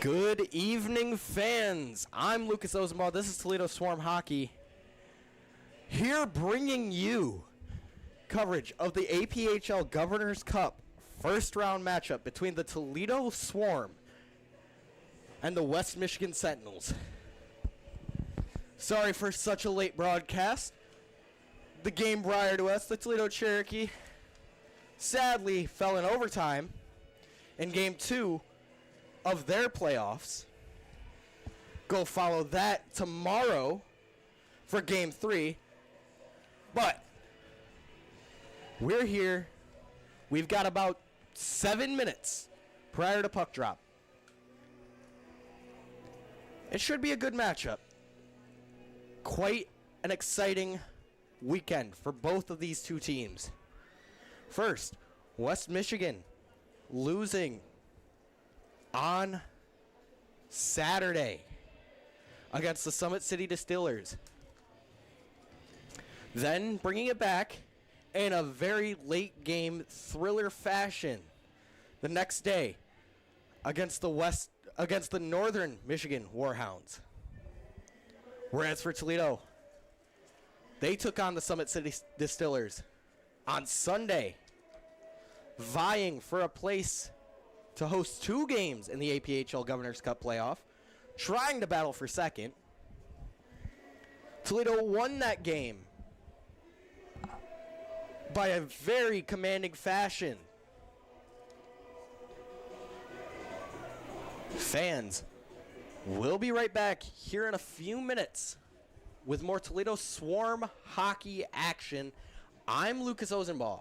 Good evening, fans. I'm Lucas Ozenbaugh. This is Toledo Swarm Hockey. Here bringing you coverage of the APHL Governor's Cup first round matchup between the Toledo Swarm and the West Michigan Sentinels. Sorry for such a late broadcast. The game prior to us, the Toledo Cherokee, sadly fell in overtime in Game 2 of their playoffs. Go follow that tomorrow for Game 3. But we're here. We've got about 7 minutes prior to puck drop. It should be a good matchup. Quite an exciting weekend for both of these two teams. First, West Michigan losing on Saturday against the Summit City Distillers. Then bringing it back in a very late game thriller fashion the next day against the Northern Michigan Warhounds. Whereas for Toledo, they took on the Summit City Distillers on Sunday, vying for a place to host 2 games in the APHL Governor's Cup playoff, trying to battle for second. Toledo won that game by a very commanding fashion. Fans, we'll be right back here in a few minutes with more Toledo Swarm hockey action. I'm Lucas Ozenbaugh.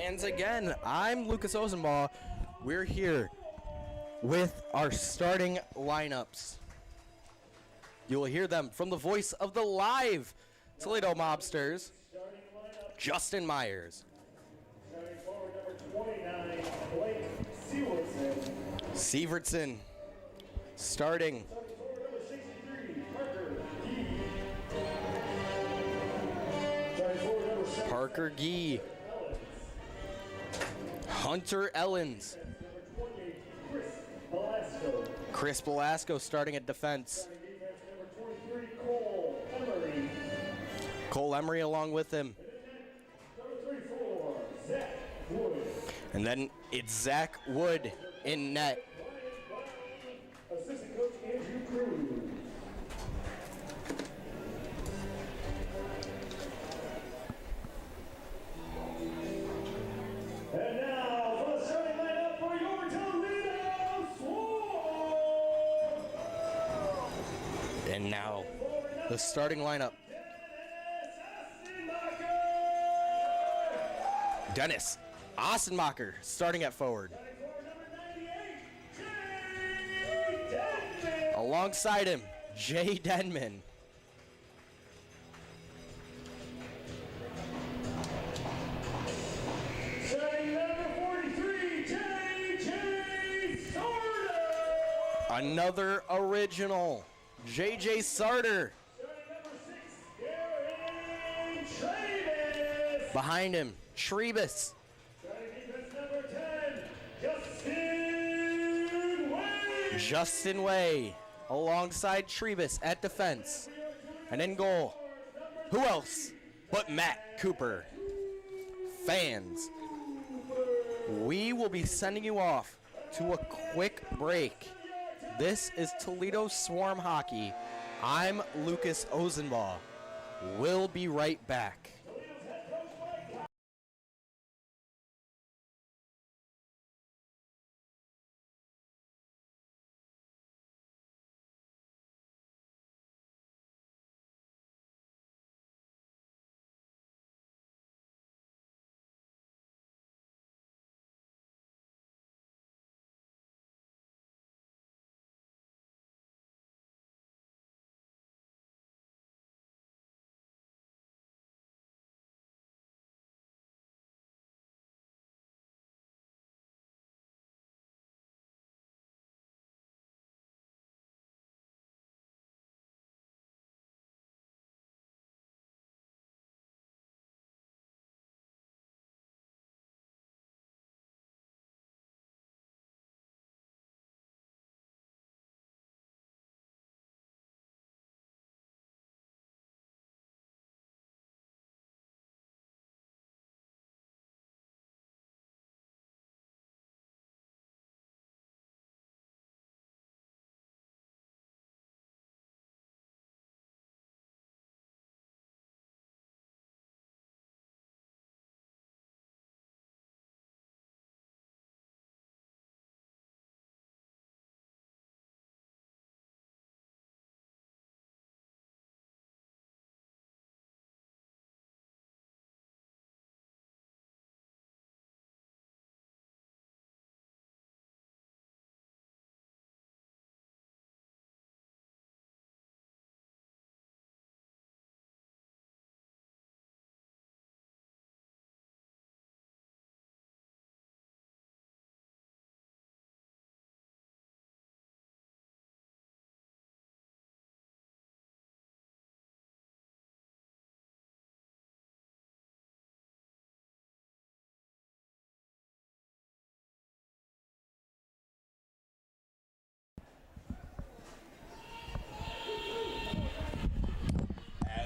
Fans again, I'm Lucas Ozenbaugh. We're here with our starting lineups. You will hear them from the voice of the live Toledo Mobsters, Justin Myers. Starting forward number 29, Blake Sievertson. Starting. Starting forward number 63, Parker Gee. Starting forward number 7, Parker Gee. Hunter Ellens. number 28, Chris Velasco. Chris Velasco starting at defense. Starting defense number 23, Cole Emery. Cole Emery along with him. Number 34, Zach Wood. And then it's Zach Wood in net. Assistant coach Andrew Cruz. And now for the starting lineup for your Toledo Swarm. And now the starting lineup. Dennis Ossenmacher starting at forward. Alongside him, Jay Denman. Starting number 43, J.J. Sorda. Another original, J.J. Sarter. Starting number 6, Aaron Travis. Behind him, Trebus. Starting defense number 10, Justin Wade. Justin Way alongside Trebus at defense. And in goal, who else but Matt Cooper? Fans, we will be sending you off to a quick break. This is Toledo Swarm Hockey. I'm Lucas Ozenbaugh. We'll be right back.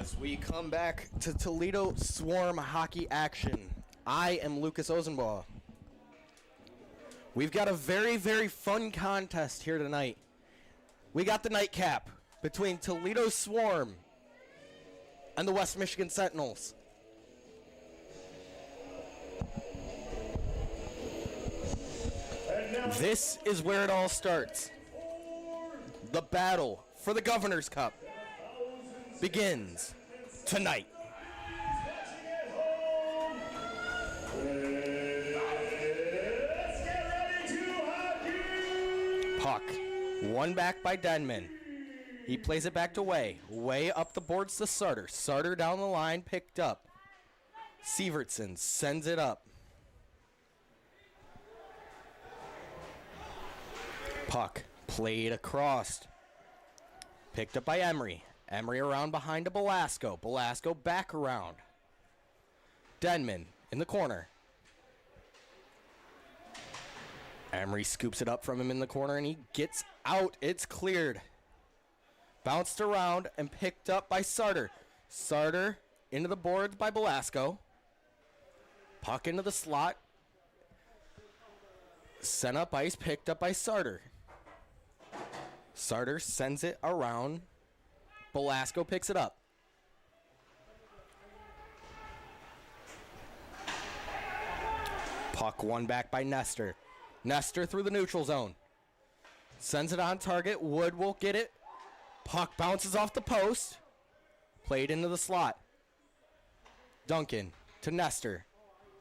As we come back to Toledo Swarm Hockey action, I am Lucas Ozenbaugh. We've got a very, very fun contest here tonight. We got the nightcap between Toledo Swarm and the West Michigan Sentinels. This is where it all starts. The battle for the Governor's Cup begins tonight. Puck. One back by Denman. He plays it back to Way. Way up the boards to Sarter. Sarter down the line, picked up. Sievertson sends it up. Puck played across. Picked up by Emery. Emery around behind to Belasco. Belasco back around. Denman in the corner. Emery scoops it up from him in the corner, and he gets out. It's cleared. Bounced around and picked up by Sarter. Sarter into the boards by Belasco. Puck into the slot. Sent up ice, picked up by Sarter. Sarter sends it around. Belasco picks it up. Puck won back by Nestor. Nestor through the neutral zone. Sends it on target. Wood will get it. Puck bounces off the post. Played into the slot. Duncan to Nestor.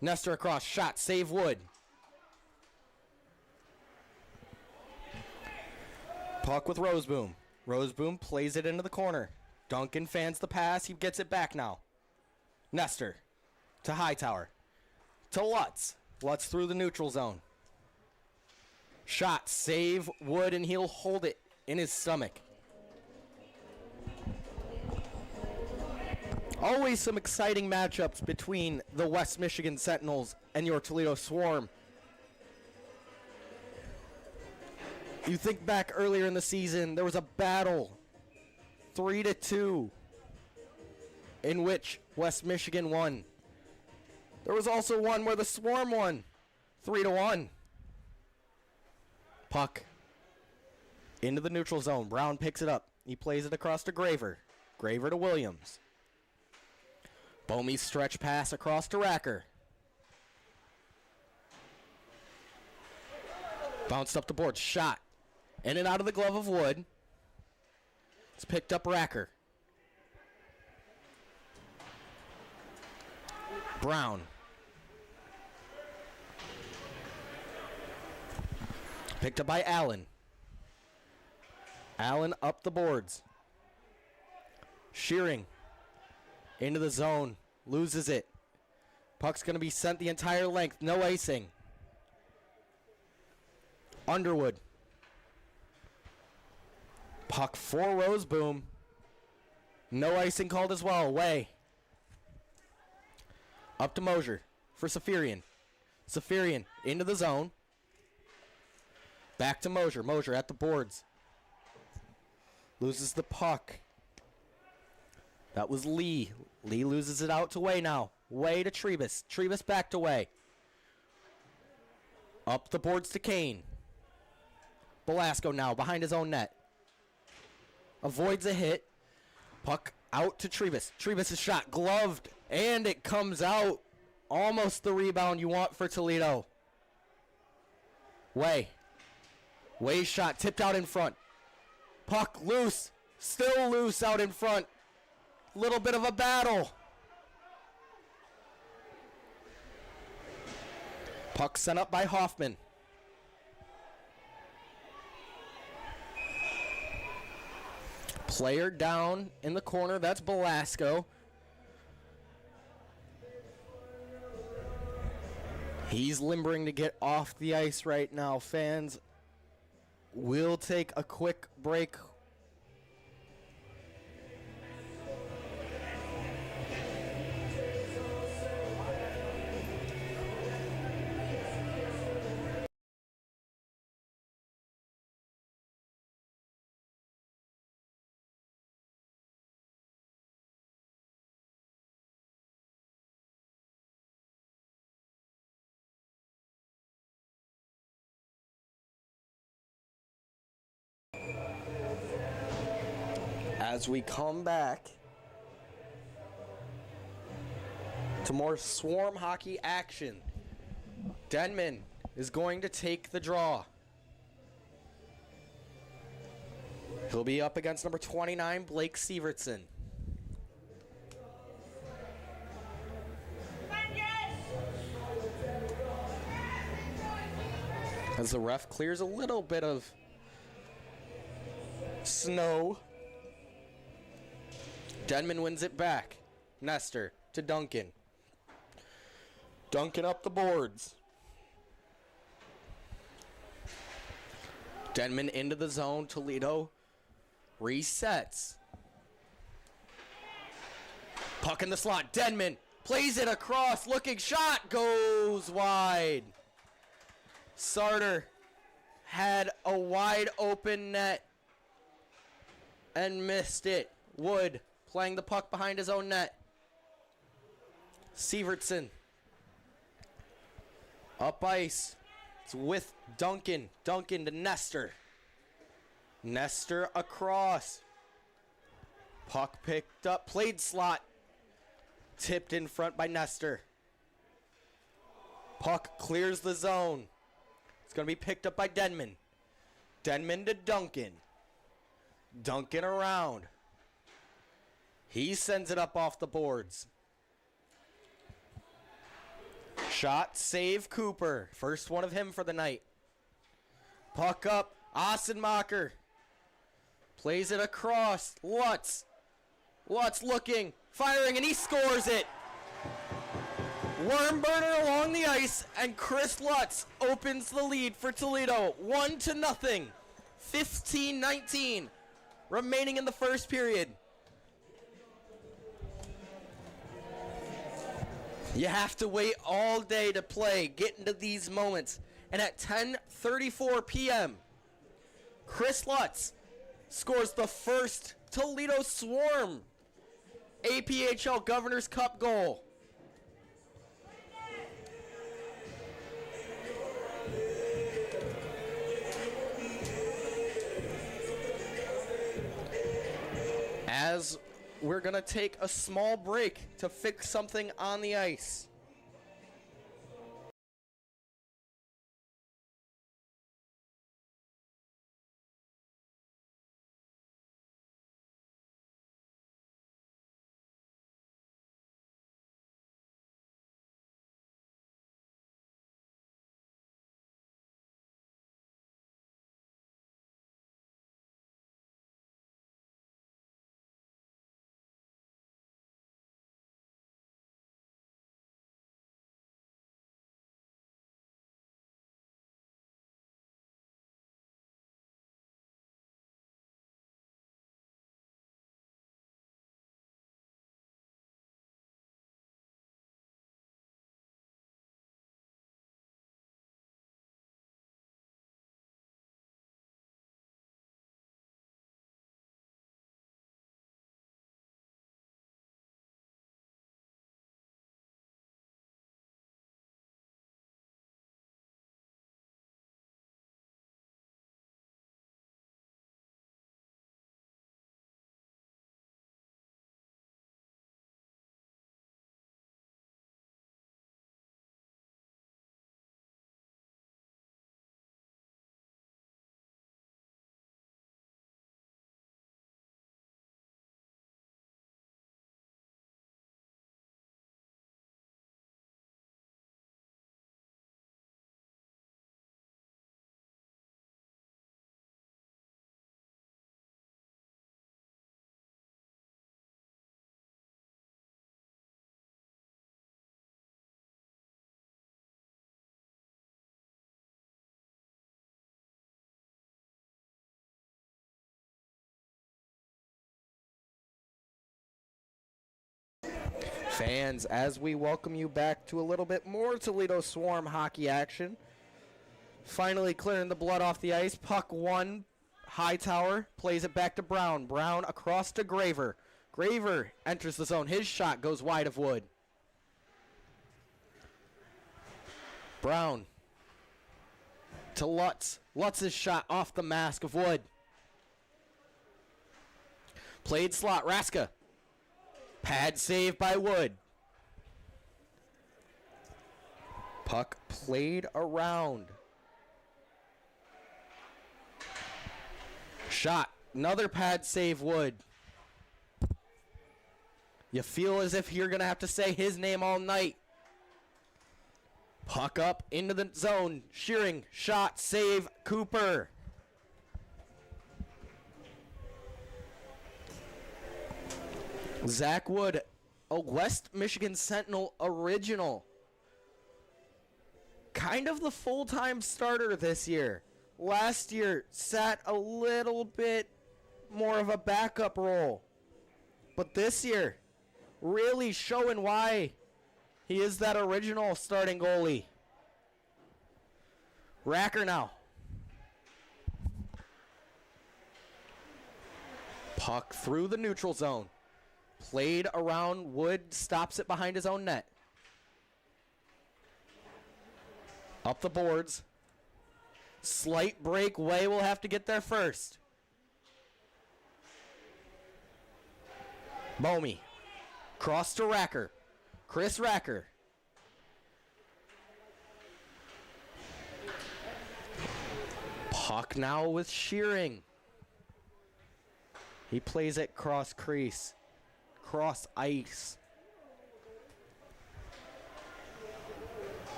Nestor across. Shot. Save Wood. Puck with Roseboom. Roseboom plays it into the corner. Duncan fans the pass. He gets it back now. Nestor to Hightower. To Lutz. Lutz through the neutral zone. Shot. Save Wood, and he'll hold it in his stomach. Always some exciting matchups between the West Michigan Sentinels and your Toledo Swarm. You think back earlier in the season, there was a battle, 3-2, in which West Michigan won. There was also one where the Swarm won, 3-1. Puck into the neutral zone. Brown picks it up. He plays it across to Graver. Graver to Williams. Bomey's stretch pass across to Racker. Bounced up the board. Shot. In and out of the glove of Wood. It's picked up Racker. Brown. Picked up by Allen. Allen up the boards. Shearing. Into the zone. Loses it. Puck's going to be sent the entire length. No icing. Underwood. Puck for Roseboom. No icing called as well. Way. Up to Mosier for Safarian. Safarian into the zone. Back to Mosier. Mosier at the boards. Loses the puck. That was Lee. Lee loses it out to Way now. Way to Trebus. Trebus back to Way. Up the boards to Kane. Belasco now behind his own net. Avoids a hit. Puck out to Trebus. Trebus' shot gloved, and it comes out. Almost the rebound you want for Toledo. Way. Way's shot tipped out in front. Puck loose. Still loose out in front. Little bit of a battle. Puck sent up by Hoffman. Player down in the corner. That's Belasco. He's limbering to get off the ice right now. Fans, we'll take a quick break. As we come back to more Swarm hockey action, Denman is going to take the draw. He'll be up against number 29, Blake Sievertson. As the ref clears a little bit of snow. Denman wins it back. Nestor to Duncan. Duncan up the boards. Denman into the zone. Toledo resets. Puck in the slot. Denman plays it across. Looking shot. Goes wide. Sarter had a wide open net and missed it. Wood playing the puck behind his own net. Sievertson up ice. It's with Duncan. Duncan to Nestor. Nestor across. Puck picked up. Played slot. Tipped in front by Nestor. Puck clears the zone. It's going to be picked up by Denman. Denman to Duncan. Duncan around. He sends it up off the boards. Shot, save, Cooper. First one of him for the night. Puck up, Ossenmacher. Plays it across, Lutz. Lutz looking, firing, and he scores it. Wormburner along the ice, and Chris Lutz opens the lead for Toledo. 1-0. 15-19 remaining in the first period. You have to wait all day to play, get into these moments. And at 10:34 p.m., Chris Lutz scores the first Toledo Swarm APHL Governor's Cup goal. As we're going to take a small break to fix something on the ice. Fans, as we welcome you back to a little bit more Toledo Swarm hockey action. Finally clearing the blood off the ice. Puck one. Hightower plays it back to Brown. Brown across to Graver. Graver enters the zone. His shot goes wide of Wood. Brown to Lutz. Lutz's shot off the mask of Wood. Played slot. Raska. Pad save by Wood. Puck played around. Shot. Another pad save, Wood. You feel as if you're going to have to say his name all night. Puck up into the zone. Shearing. Shot. Save. Cooper. Zach Wood, a West Michigan Sentinel original. Kind of the full-time starter this year. Last year sat a little bit more of a backup role. But this year, really showing why he is that original starting goalie. Racker now. Puck through the neutral zone. Played around. Wood stops it behind his own net. Up the boards. Slight break. Way will have to get there first. Bomey. Cross to Racker. Chris Racker. Puck now with Shearing. He plays it cross crease. Cross ice.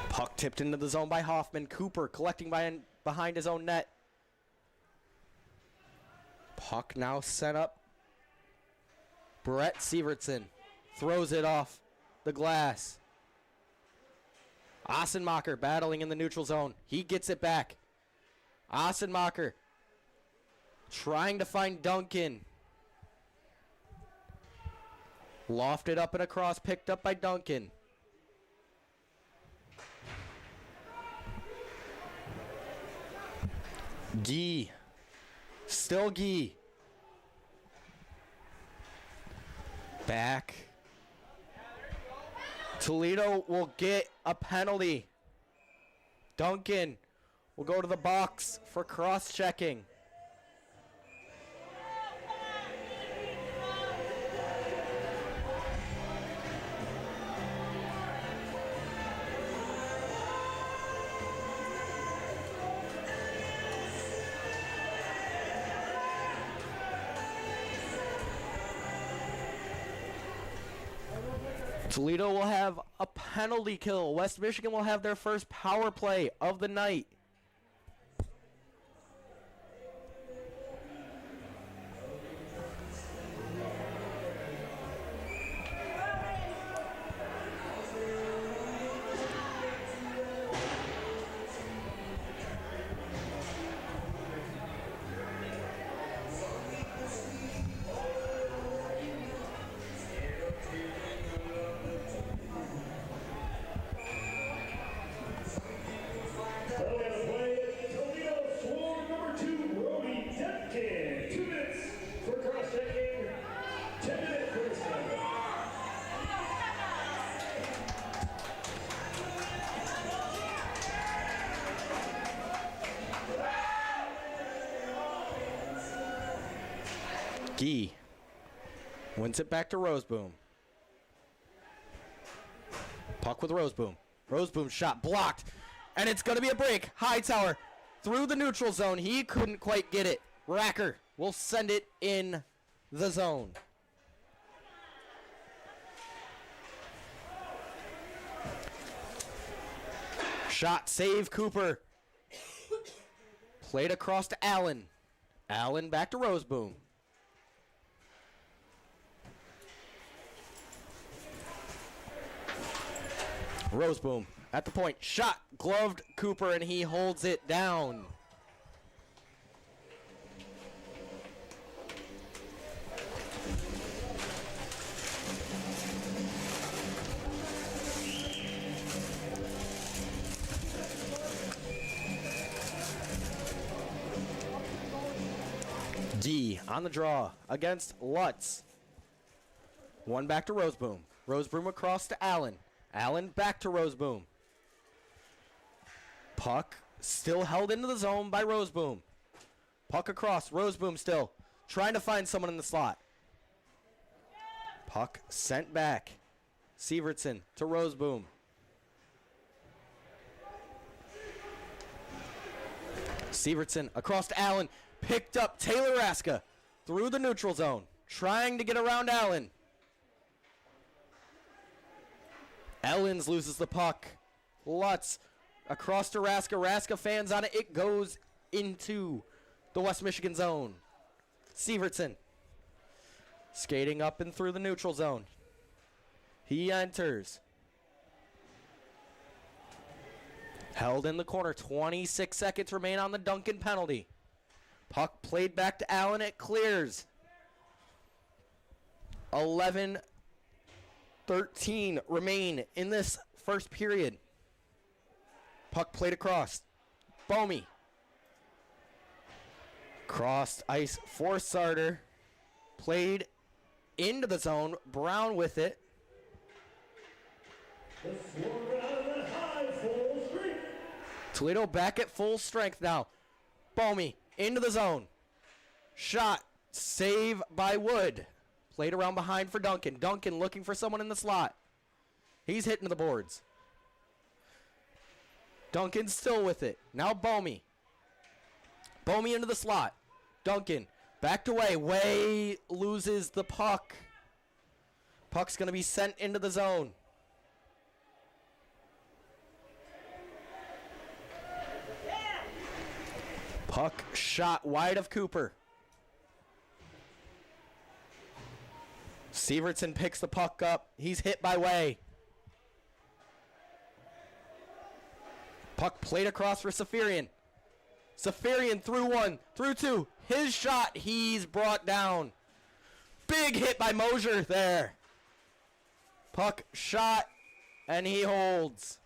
Puck tipped into the zone by Hoffman. Cooper collecting behind his own net. Puck now set up. Brett Sievertson throws it off the glass. Ossenmacher battling in the neutral zone. He gets it back. Ossenmacher trying to find Duncan. Lofted up and across, picked up by Duncan. Gee. Still Gee. Back. Toledo will get a penalty. Duncan will go to the box for cross-checking. Toledo will have a penalty kill. West Michigan will have their first power play of the night. Gee wins it back to Roseboom. Puck with Roseboom. Roseboom's shot blocked, and it's going to be a break. Hightower through the neutral zone. He couldn't quite get it. Racker will send it in the zone. Shot save Cooper. Played across to Allen. Allen back to Roseboom. Roseboom at the point. Shot. Gloved Cooper, and he holds it down. D on the draw against Lutz. One back to Roseboom. Roseboom across to Allen. Allen back to Roseboom. Puck still held into the zone by Roseboom. Puck across. Roseboom still trying to find someone in the slot. Puck sent back. Sievertson to Roseboom. Sievertson across to Allen. Picked up Taylor Raska through the neutral zone. Trying to get around Allen. Ellens loses the puck. Lutz across to Raska. Raska fans on it. It goes into the West Michigan zone. Sievertson Skating up and through the neutral zone. He enters. Held in the corner. 26 seconds remain on the Duncan penalty. Puck played back to Allen. It clears. 11:13 remain in this first period. Puck played across. Bomey. Crossed ice for Sarter. Played into the zone. Brown with it. The Swarm out of the high full strength. Toledo back at full strength now. Bomey into the zone. Shot. Save by Wood. Played around behind for Duncan. Duncan looking for someone in the slot. He's hitting the boards. Duncan still with it. Now Bomey. Bomey into the slot. Duncan backed away. Way loses the puck. Puck's going to be sent into the zone. Puck shot wide of Cooper. Severson picks the puck up. He's hit by Way. Puck played across for Safarian. Safarian through one, through two. His shot, he's brought down. Big hit by Mosier there. Puck shot, and he holds.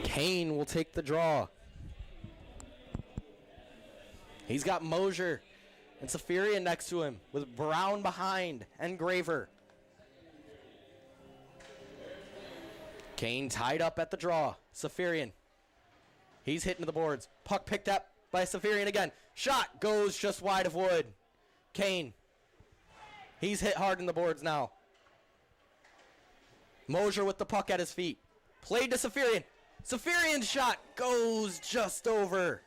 Kane will take the draw. He's got Mosier and Safarian next to him with Brown behind and Graver. Kane tied up at the draw. Safarian. He's hitting the boards. Puck picked up by Safarian again. Shot goes just wide of Wood. Kane. He's hit hard in the boards now. Mosier with the puck at his feet. Played to Safarian. Safarian's shot goes just over.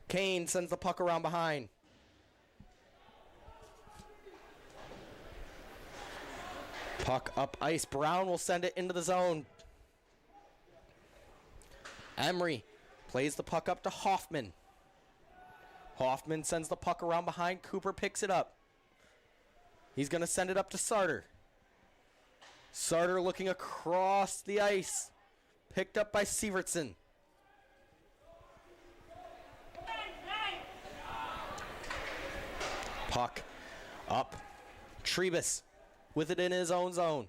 Kane sends the puck around behind. Puck up ice. Brown will send it into the zone. Emery plays the puck up to Hoffman. Hoffman sends the puck around behind. Cooper picks it up. He's going to send it up to Sarter. Sarter looking across the ice. Picked up by Severson. Puck up. Trebus with it in his own zone.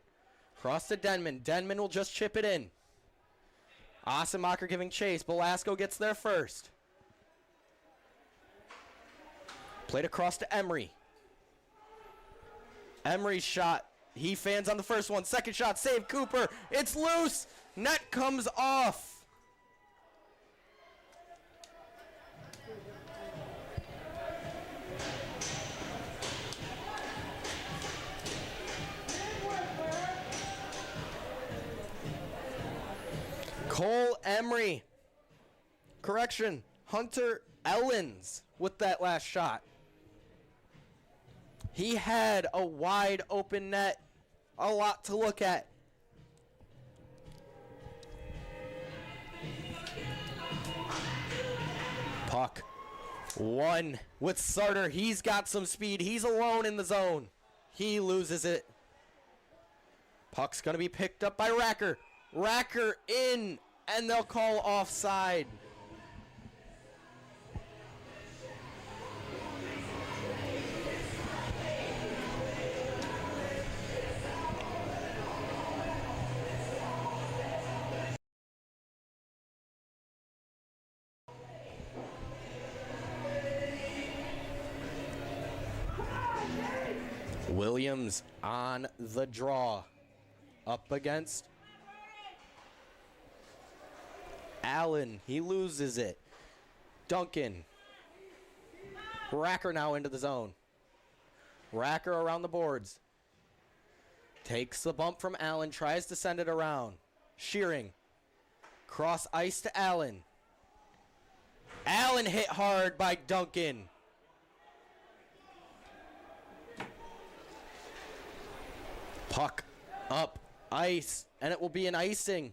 Cross to Denman. Denman will just chip it in. Ossenmacher giving chase. Belasco gets there first. Played across to Emery. Emery's shot. He fans on the first one. Second shot, save Cooper. It's loose. Net comes off. Cole Emery. Correction. Hunter Ellens with that last shot. He had a wide open net. A lot to look at. Puck. One with Sarter. He's got some speed. He's alone in the zone. He loses it. Puck's going to be picked up by Racker. Racker in, and they'll call offside. Williams on the draw. Up against Allen. He loses it. Duncan. Racker now into the zone. Racker around the boards. Takes the bump from Allen, tries to send it around. Shearing. Cross ice to Allen. Allen hit hard by Duncan. Puck up ice, and it will be an icing.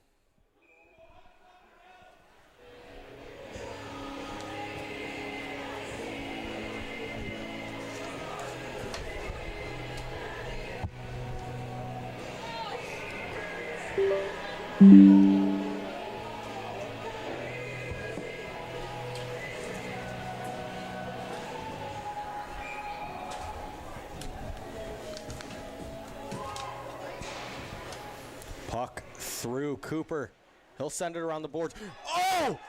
Puck through Cooper. He'll send it around the boards. Oh!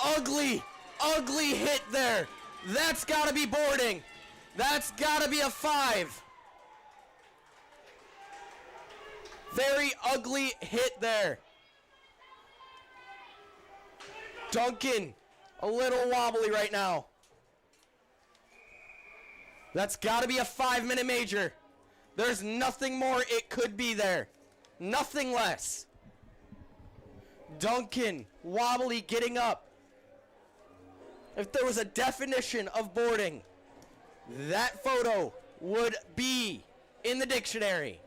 Ugly, ugly hit there. That's got to be boarding. That's got to be a 5. Very ugly hit there. Duncan, a little wobbly right now. That's got to be a 5-minute major. There's nothing more it could be there. Nothing less. Duncan, wobbly, getting up. If there was a definition of boarding, that photo would be in the dictionary.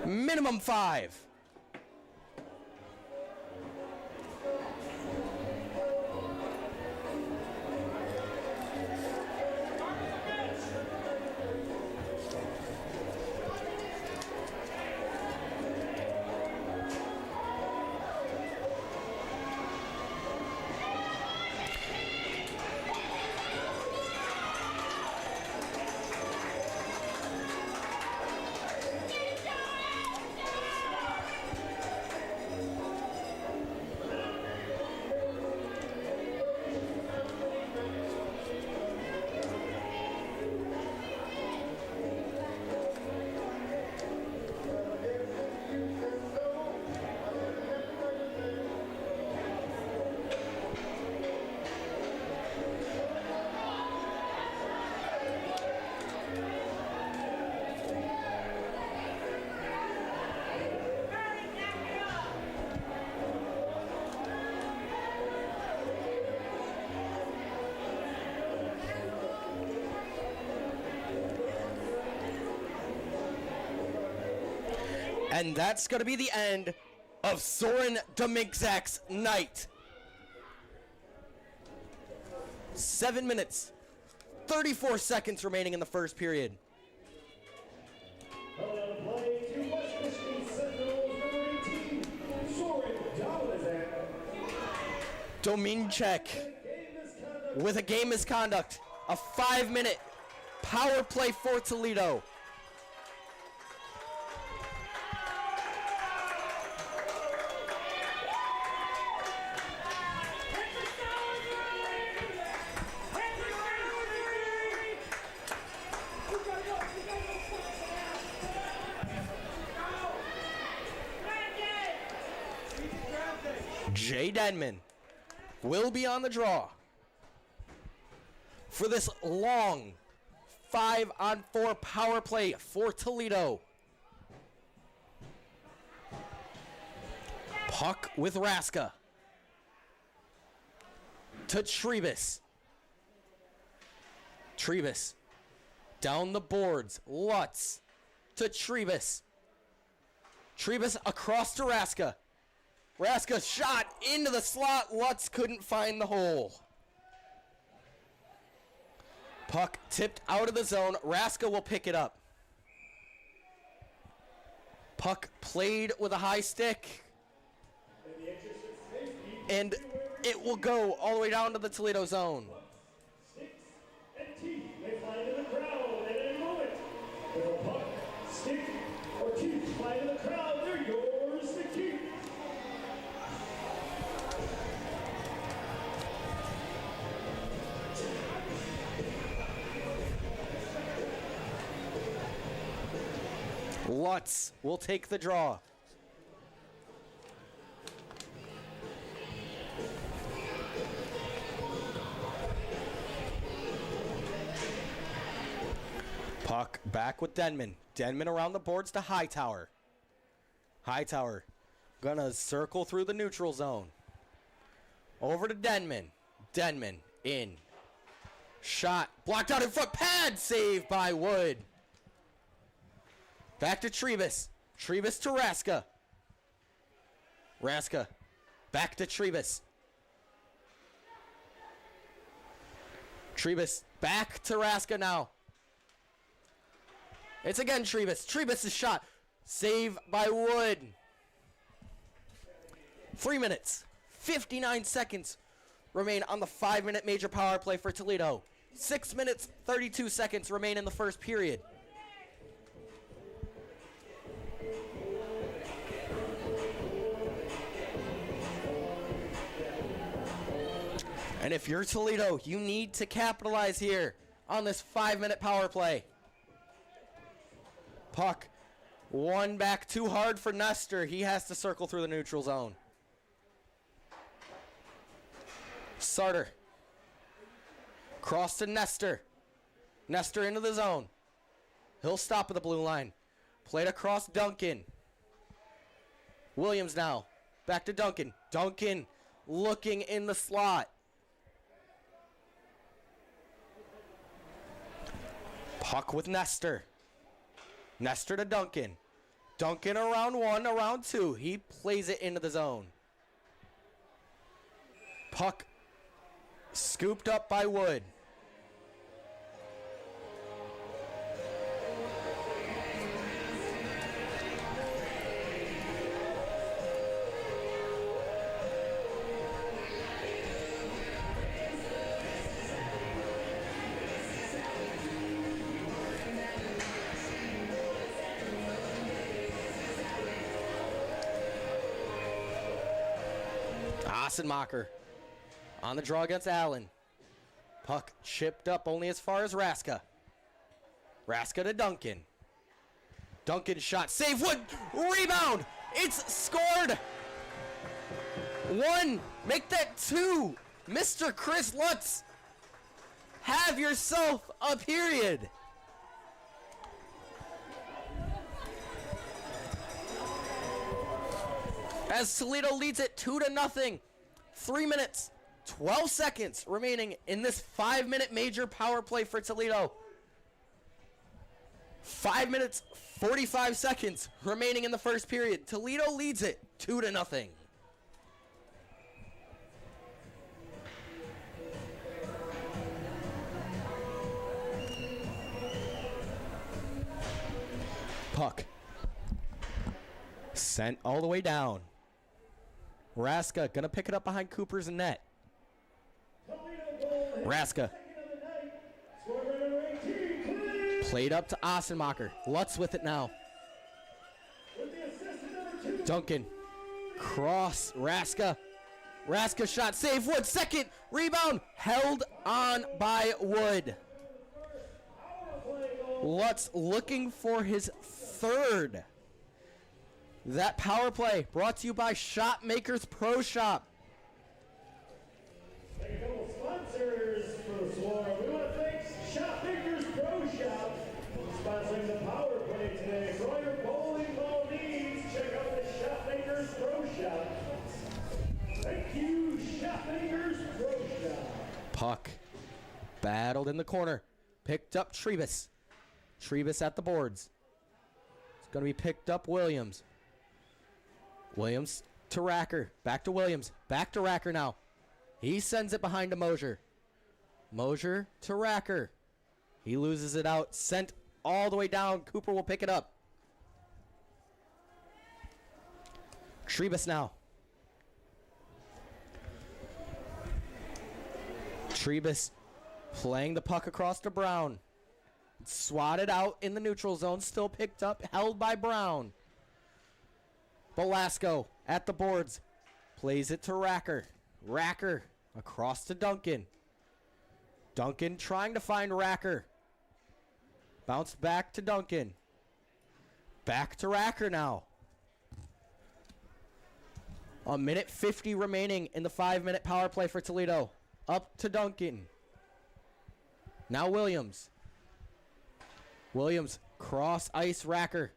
Minimum 5. And that's going to be the end of Soren Dominczak's night. 7 minutes, 34 seconds remaining in the first period. Play to West Michigan Sentinels, number 18, Soren Dominczak with a game misconduct. A 5-minute power play for Toledo. Jay Denman will be on the draw for this long 5-on-4 power play for Toledo. Puck with Raska to Trebus. Trebus down the boards. Lutz to Trebus. Trebus across to Raska. Raska shot into the slot. Lutz couldn't find the hole. Puck tipped out of the zone. Raska will pick it up. Puck played with a high stick. And it will go all the way down to the Toledo zone. Sticks and teeth may fly into the crowd at any moment. If a puck, stick, or teeth fly into the crowd, they're yours to keep. Lutz will take the draw. Back with Denman. Denman around the boards to Hightower. Hightower gonna circle through the neutral zone. Over to Denman. Denman in. Shot. Blocked out in front. Pad save by Wood. Back to Trebus. Trebus to Raska. Raska. Back to Trebus. Trebus back to Raska now. It's again Trebus. Trebus' shot. Save by Wood. 3 minutes. 59 seconds remain on the 5-minute major power play for Toledo. 6 minutes, 32 seconds remain in the first period. And if you're Toledo, you need to capitalize here on this 5-minute power play. Puck. One back too hard for Nestor. He has to circle through the neutral zone. Sarter. Cross to Nestor. Nestor into the zone. He'll stop at the blue line. Played across Duncan. Williams now. Back to Duncan. Duncan looking in the slot. Puck with Nestor. Nestor to Duncan. Duncan around one, around two. He plays it into the zone. Puck scooped up by Wood. Ossenmacher on the draw against Allen. Puck chipped up only as far as Raska. Raska to Duncan. Duncan shot. Save Wood. Rebound. It's scored. One. Make that two. Mr. Chris Lutz. Have yourself a period. As Toledo leads it 2-0. 3 minutes, 12 seconds remaining in this 5-minute major power play for Toledo. 5 minutes, 45 seconds remaining in the first period. Toledo leads it 2-0. Puck. Sent all the way down. Raska gonna pick it up behind Cooper's net. Raska. Played up to Ossenmacher. Lutz with it now. Duncan. Cross. Raska. Raska shot. Save Wood. Second. Rebound. Held on by Wood. Lutz looking for his third. That power play brought to you by Shopmakers Pro Shop. Thank a couple sponsors for the Swarm. We want to thank Shopmakers Pro Shop sponsoring the power play today. For all your bowling ball needs, check out the Shopmakers Pro Shop. Thank you, Shopmakers Pro Shop. Puck battled in the corner. Picked up Trebus. Trebus at the boards. It's going to be picked up Williams. Williams to Racker. Back to Williams. Back to Racker now. He sends it behind to Mosier. Mosier to Racker. He loses it out. Sent all the way down. Cooper will pick it up. Trebus now. Trebus playing the puck across to Brown. Swatted out in the neutral zone. Still picked up. Held by Brown. Belasco at the boards. Plays it to Racker. Racker across to Duncan. Duncan trying to find Racker. Bounce back to Duncan. Back to Racker now. A minute 50 remaining in the 5-minute power play for Toledo. Up to Duncan. Now Williams. Williams, cross ice, Racker.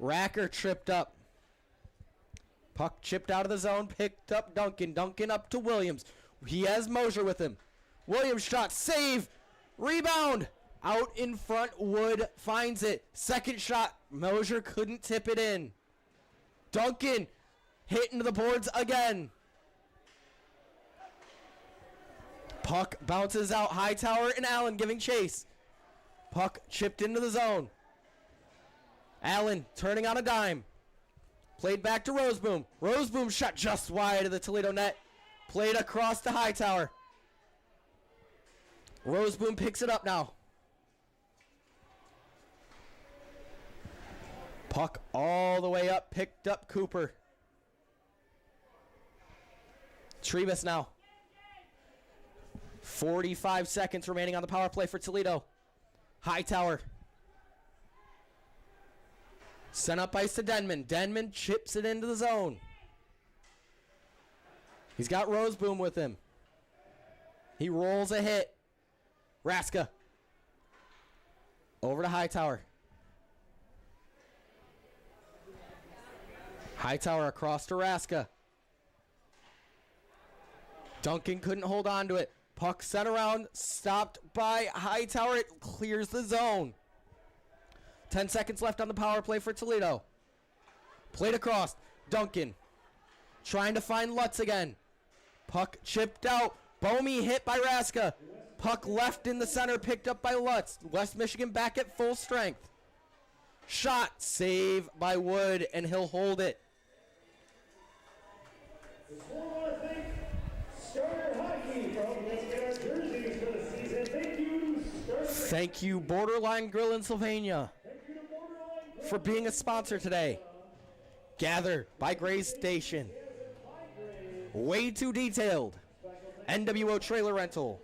Racker tripped up. Puck chipped out of the zone, picked up Duncan. Duncan up to Williams. He has Mosier with him. Williams shot, save, rebound. Out in front, Wood finds it. Second shot, Mosier couldn't tip it in. Duncan hit into the boards again. Puck bounces out, Hightower and Allen giving chase. Puck chipped into the zone. Allen turning on a dime. Played back to Roseboom. Roseboom shot just wide of the Toledo net. Played across to Hightower. Roseboom picks it up now. Puck all the way up, picked up Cooper. Trebus now. 45 seconds remaining on the power play for Toledo. Hightower. Sent up ice to Denman. Denman chips it into the zone. He's got Roseboom with him. He rolls a hit. Raska. Over to Hightower. Hightower across to Raska. Duncan couldn't hold on to it. Puck sent around, stopped by Hightower. It clears the zone. 10 seconds left on the power play for Toledo. Played across. Duncan trying to find Lutz again. Puck chipped out. Bomey hit by Raska. Puck left in the center, picked up by Lutz. West Michigan back at full strength. Shot, save by Wood, and he'll hold it. Thank you, Borderline Grill in Sylvania, for being a sponsor today. Gather by Gray's Station. Way Too Detailed. NWO Trailer Rental.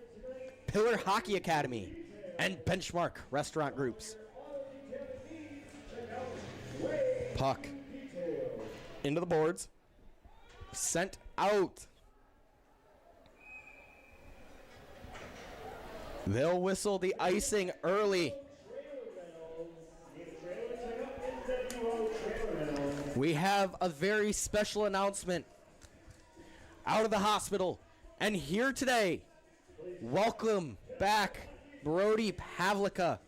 Pillar Hockey Academy. And Benchmark Restaurant Groups. Puck into the boards. Sent out. They'll whistle the icing early. We have a very special announcement out of the hospital. And here today, welcome back Brody Pavlica.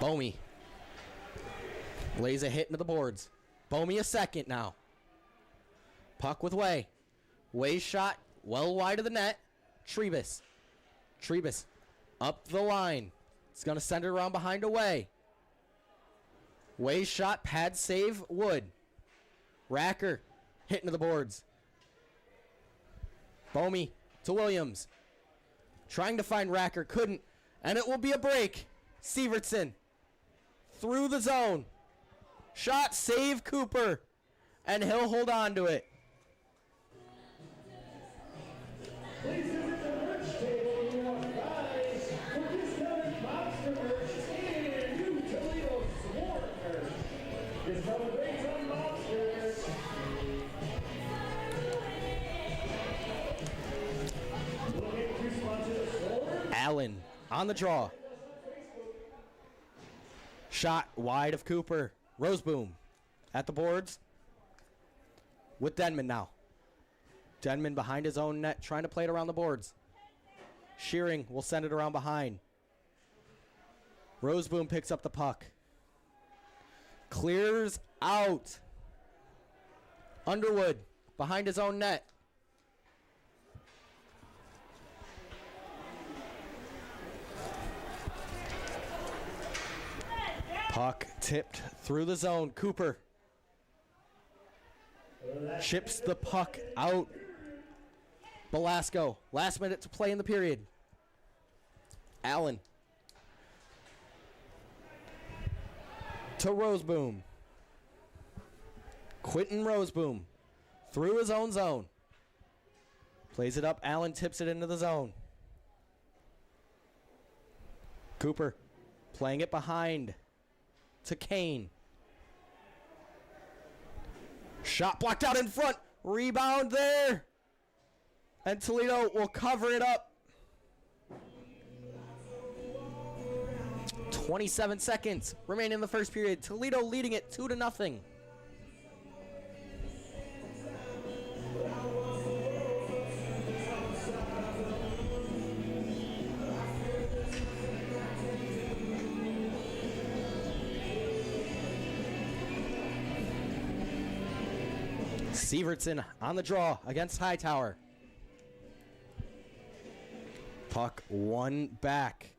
Bomey lays a hit into the boards. Bomey a second now. Puck with Way. Way's shot well wide of the net. Trebus. Trebus up the line. It's going to send it around behind Way. Way's shot, pad save, Wood. Racker hit into the boards. Bomey to Williams. Trying to find Racker, couldn't. And it will be a break. Sievertson through the zone. Shot, save Cooper. And he'll hold on to it. Please visit the merch table you want guys for discounted Monster merch and new Toledo Sword merch. Discover rates on Monsters. Looking to sponsor the Sword? Allen on the draw. Shot wide of Cooper. Roseboom at the boards with Denman now. Denman behind his own net, trying to play it around the boards. Shearing will send it around behind. Roseboom picks up the puck. Clears out. Underwood behind his own net. Puck tipped through the zone. Cooper chips the puck out. Belasco, last minute to play in the period. Allen to Roseboom. Quentin Roseboom through his own zone. Plays it up. Allen tips it into the zone. Cooper playing it behind to Kane. Shot blocked out in front. Rebound there. And Toledo will cover it up. 27 seconds remaining in the first period. Toledo leading it 2-0. Sievertson on the draw against Hightower. Puck one back.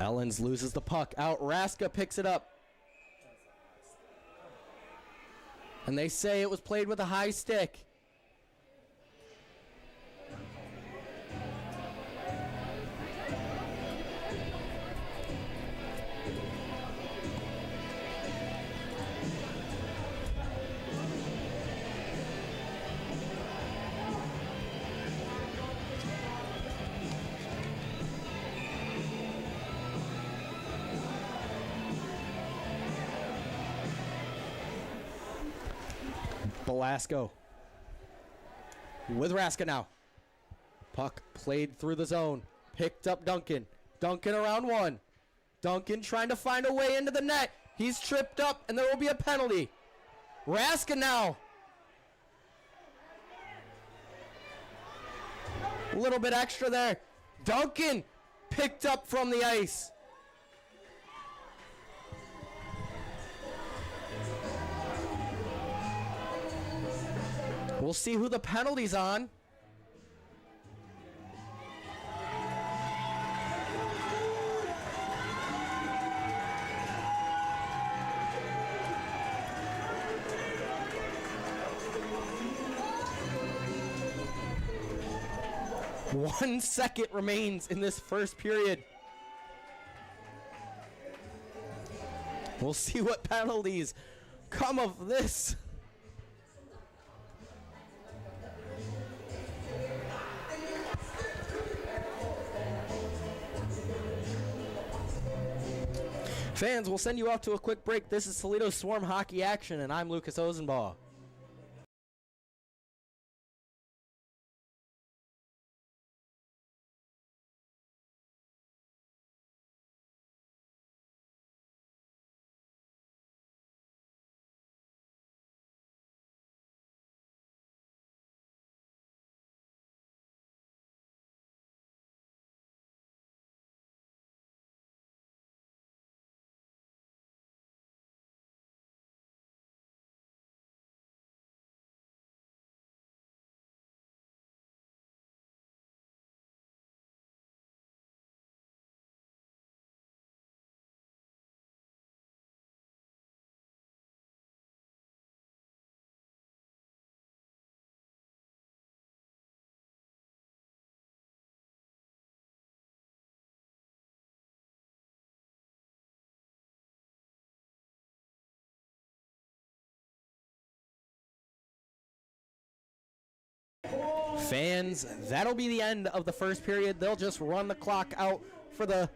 Ellens loses the puck out. Raska picks it up. And they say it was played with a high stick. Belasco with Raska now. Puck played through the zone. Picked up Duncan. Duncan around one. Duncan trying to find a way into the net. He's tripped up and there will be a penalty. Raska now. A little bit extra there. Duncan picked up from the ice. We'll see who the penalty's on. One second remains in this first period. We'll see what penalties come of this. Fans, we'll send you off to a quick break. This is Toledo Swarm Hockey Action, and I'm Lucas Ozenbaugh. Fans, that'll be the end of the first period. They'll just run the clock out for the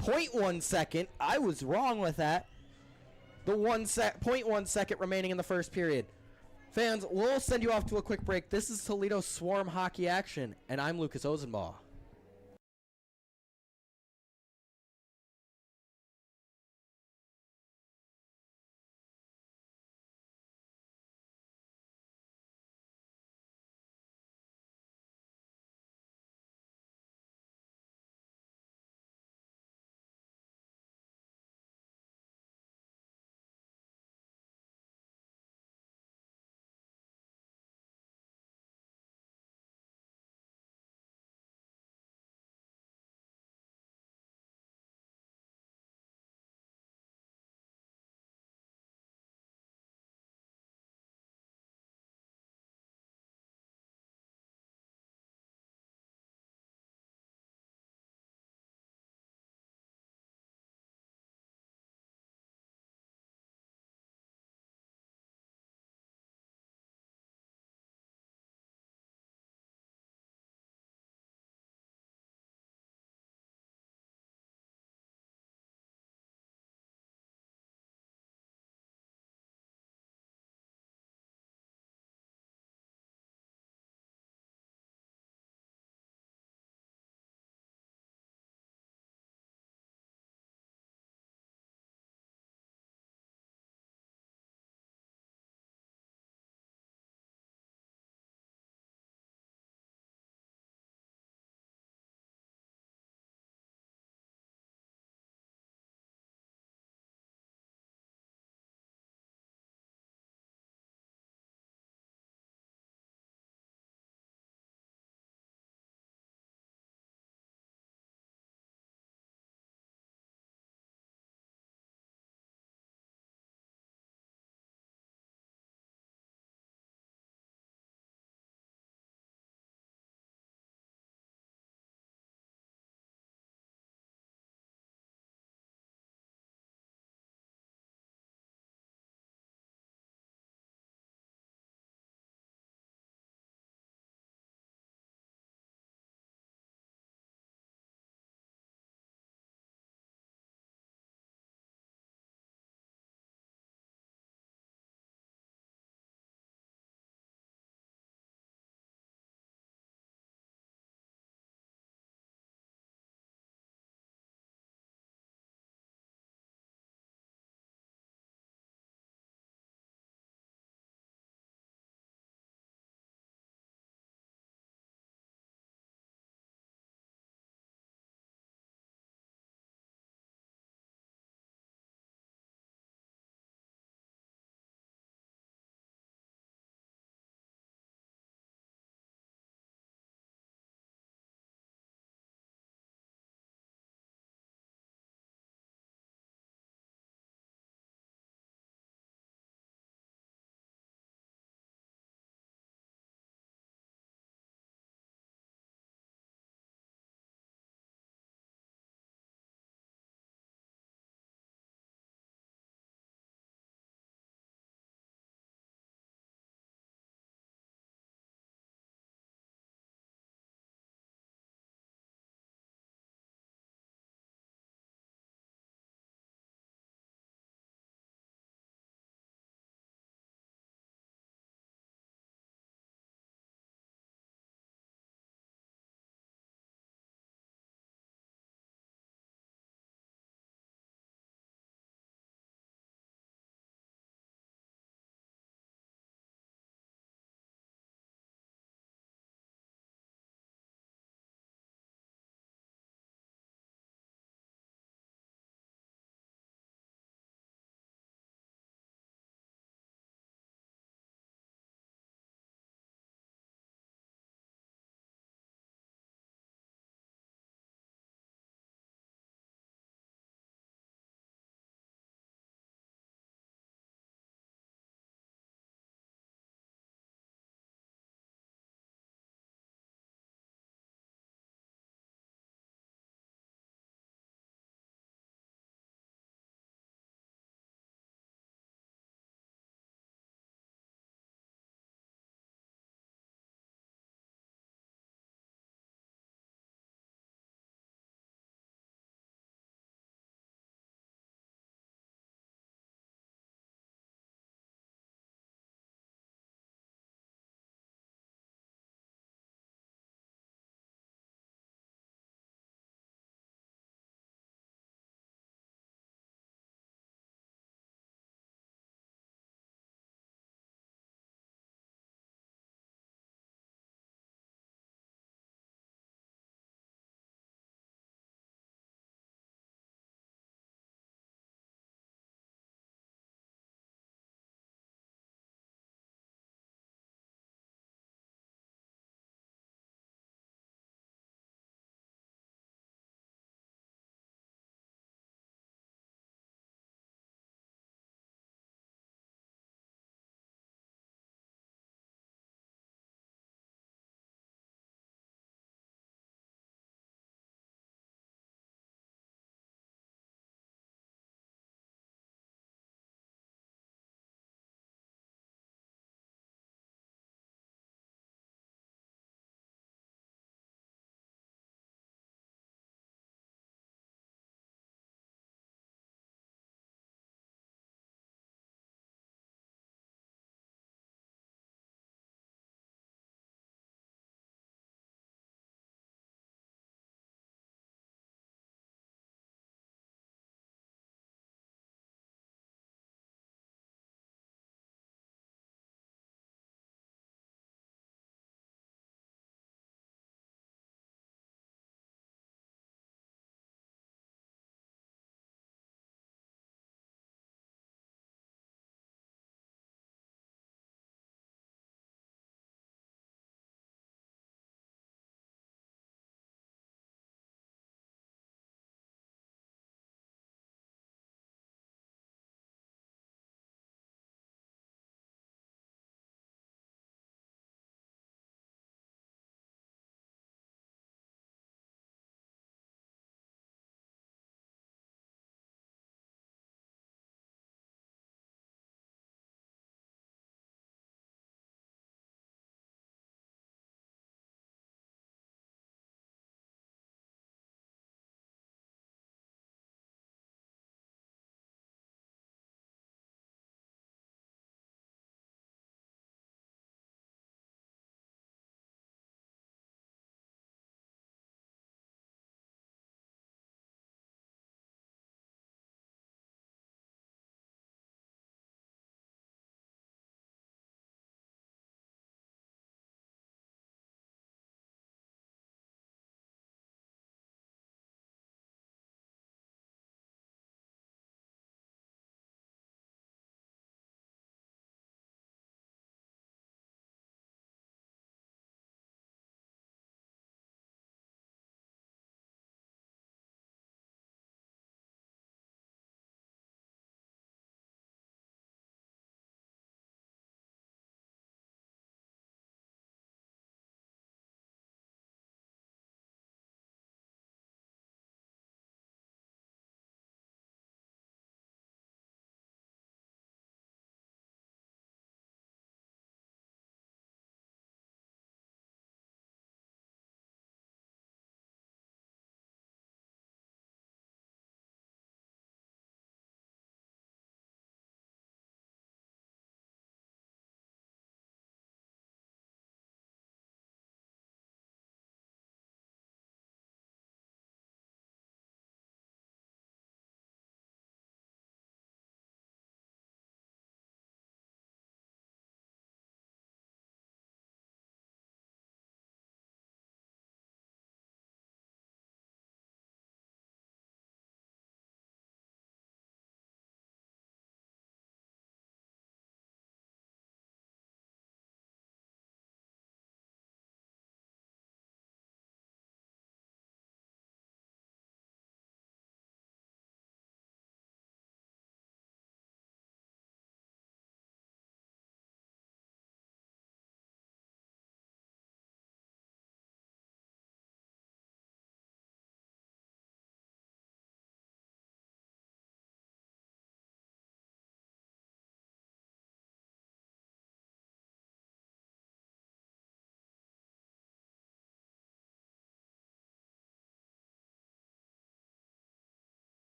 0.1 second. I was wrong with that. The 0.1 second remaining in the first period. Fans, we'll send you off to a quick break. This is Toledo Swarm Hockey Action, and I'm Lucas Ozenbaugh.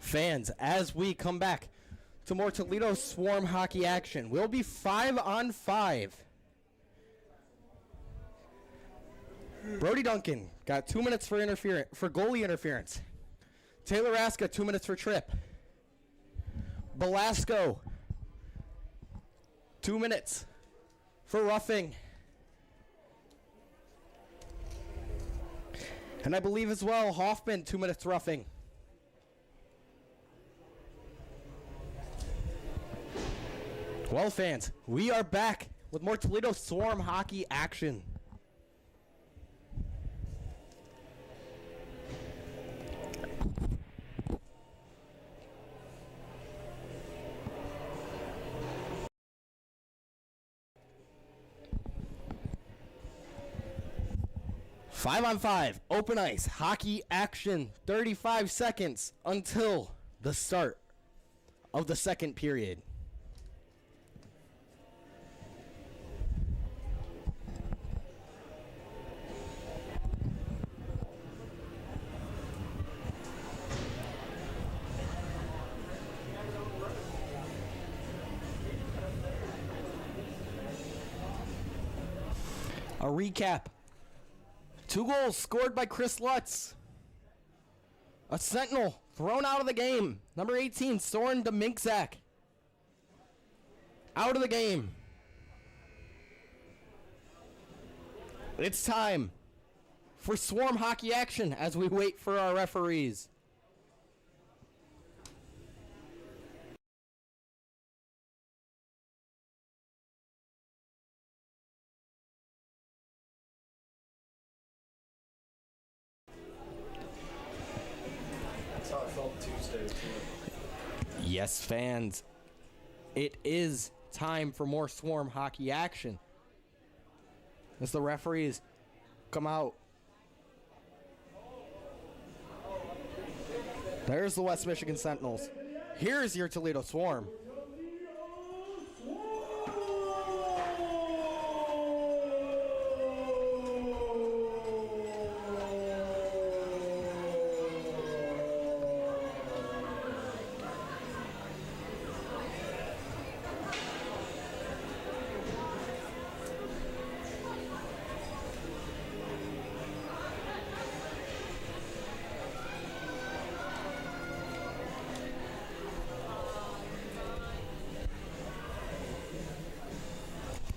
Fans, as we come back to more Toledo Swarm hockey action, we'll be 5-on-5. Brody Duncan got 2 minutes for goalie interference. Taylor Aska 2 minutes for trip. Belasco 2 minutes for roughing. And I believe as well, Hoffman 2 minutes roughing. Well, fans, we are back with more Toledo Swarm hockey action. Five-on-5, open ice, hockey action, 35 seconds until the start of the second period. A recap. 2 goals scored by Chris Lutz. A Sentinel thrown out of the game. Number 18, Soren Dominkzak. Out of the game. It's time for Swarm hockey action as we wait for our referees. Yes, fans, it is time for more Swarm hockey action as the referees come out. There's the West Michigan Sentinels. Here's your Toledo Swarm.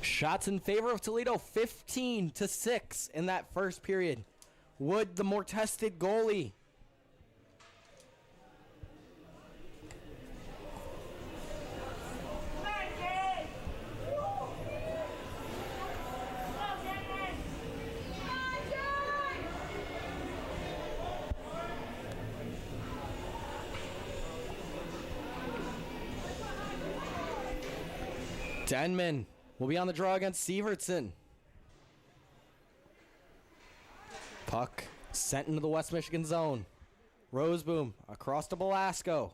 Shots in favor of Toledo, 15-6 in that first period. Wood, the more tested goalie. Denman will be on the draw against Sievertson. Puck sent into the West Michigan zone. Roseboom across to Belasco.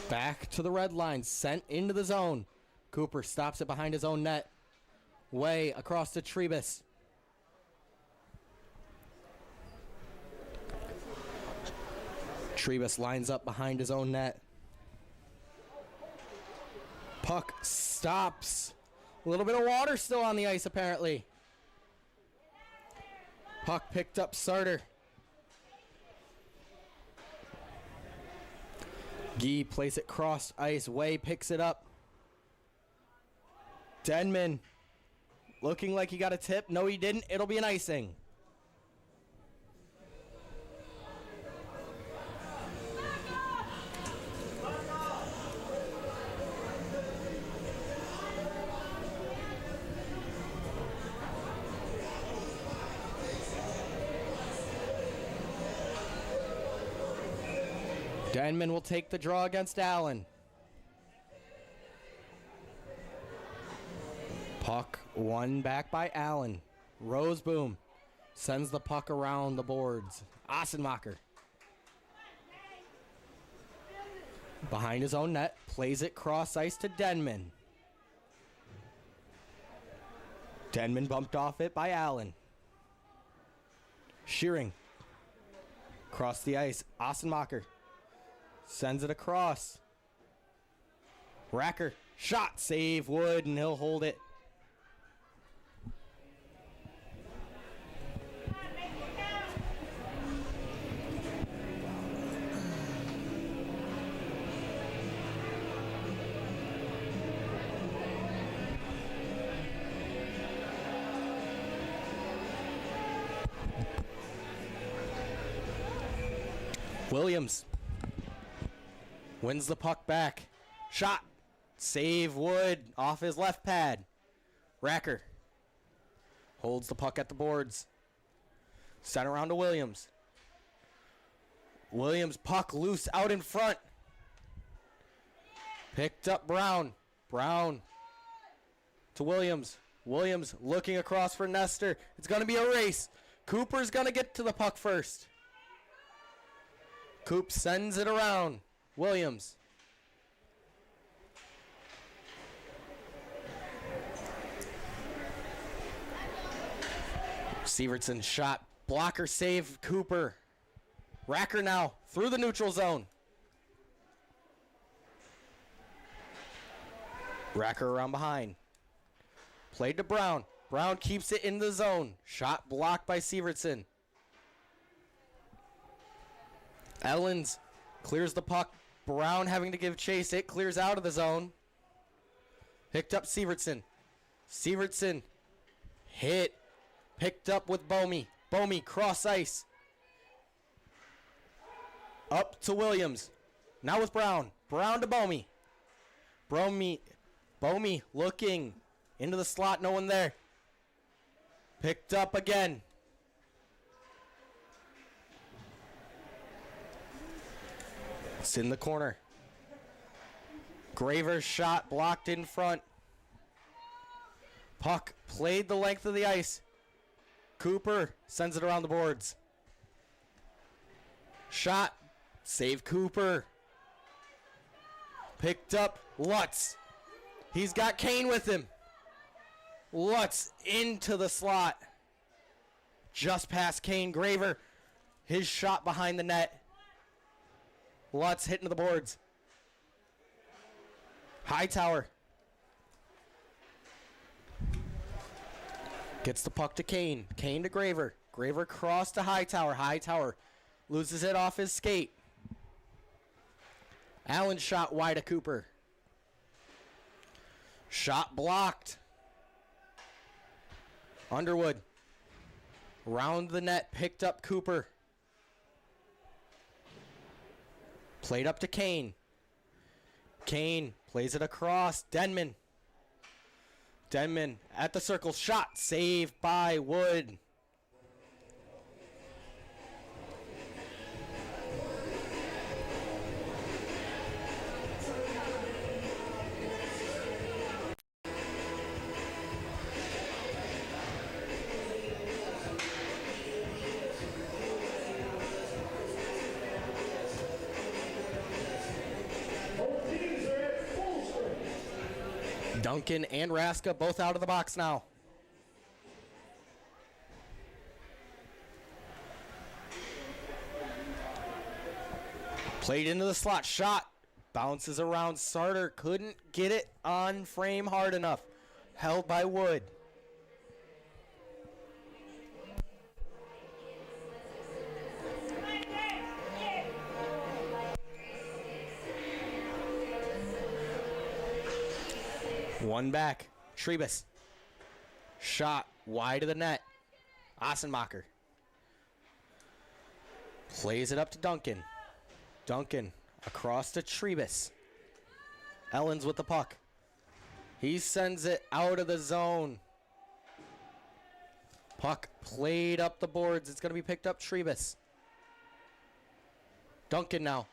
Back to the red line, sent into the zone. Cooper stops it behind his own net. Way across to Trebus. Trebus lines up behind his own net. Puck stops. A little bit of water still on the ice, apparently. Puck picked up Sarter. Gee plays it cross ice. Way picks it up. Denman looking like he got a tip. No, he didn't. It'll be an icing. Denman will take the draw against Allen. Puck won back by Allen. Roseboom sends the puck around the boards. Ossenmacher behind his own net, plays it cross ice to Denman. Denman bumped off it by Allen. Shearing Across the ice, Ossenmacher sends it across. Racker, shot, save Wood, and he'll hold it. Williams wins the puck back. Shot. Save Wood off his left pad. Racker holds the puck at the boards. Sent around to Williams. Williams puck loose out in front. Picked up Brown. Brown to Williams. Williams looking across for Nestor. It's going to be a race. Cooper's going to get to the puck first. Coop sends it around. Williams. Sievertson shot. Blocker save Cooper. Racker now through the neutral zone. Racker around behind. Played to Brown. Brown keeps it in the zone. Shot blocked by Sievertson. Ellens clears the puck. Brown having to give chase. It clears out of the zone. Picked up Sievertson. Sievertson hit. Picked up with Bomey. Bomey cross ice. Up to Williams. Now with Brown. Brown to Bomey. Bomey looking into the slot. No one there. Picked up again. It's in the corner. Graver's shot blocked in front. Puck played the length of the ice. Cooper sends it around the boards. Shot. Save Cooper. Picked up Lutz. He's got Kane with him. Lutz into the slot. Just past Kane. Graver. His shot behind the net. Lutz hitting the boards. Hightower. Gets the puck to Kane. Kane to Graver. Graver cross to Hightower. Hightower loses it off his skate. Allen shot wide of Cooper. Shot blocked. Underwood. Round the net. Picked up Cooper. Played up to Kane. Kane plays it across. Denman. Denman at the circle. Shot. Saved by Wood. Duncan and Raska both out of the box now. Played into the slot. Shot. Bounces around. Sarter couldn't get it on frame hard enough. Held by Wood. One back. Trebus. Shot wide of the net. Ossenmacher. Plays it up to Duncan. Duncan across to Trebus. Ellens with the puck. He sends it out of the zone. Puck played up the boards. It's going to be picked up Trebus. Duncan now.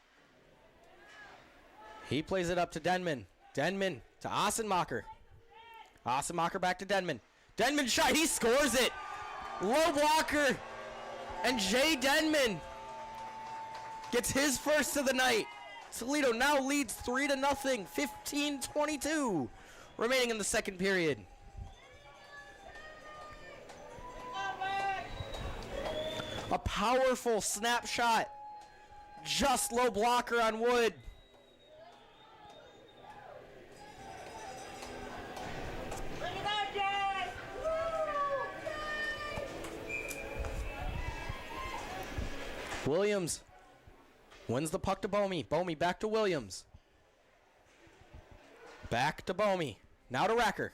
He plays it up to Denman. Denman to Ossenmacher. Ossenmacher back to Denman. Denman shot. He scores it. Low blocker. And Jay Denman gets his first of the night. Toledo now leads 3-0. 15-22 remaining in the second period. A powerful snapshot. Just low blocker on Wood. Look at that, Jay! Woo! Williams wins the puck to Bomey. Bomey back to Williams. Back to Bomey. Now to Racker.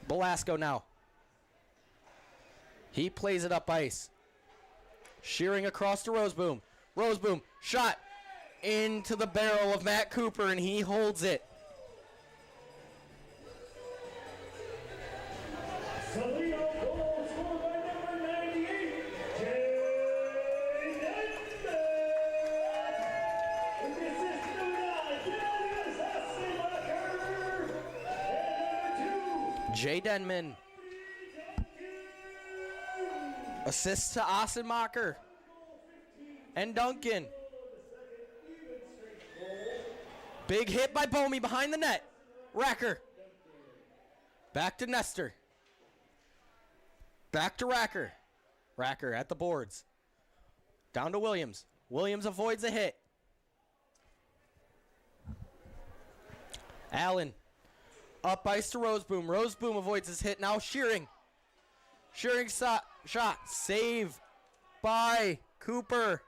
Belasco now. He plays it up ice. Shearing across to Roseboom. Roseboom, shot into the barrel of Matt Cooper, and he holds it. Toledo goal scored by number 98, Jay Denman. With the assist, Julius Hassimacher. And number 2, Jay Denman. Assist to Ossenmacher. And Duncan. Big hit by Bomey behind the net. Racker. Back to Nestor. Back to Racker. Racker at the boards. Down to Williams. Williams avoids a hit. Allen. Up ice to Roseboom. Roseboom avoids his hit. Now Shearing. Shearing shot. Save by Cooper.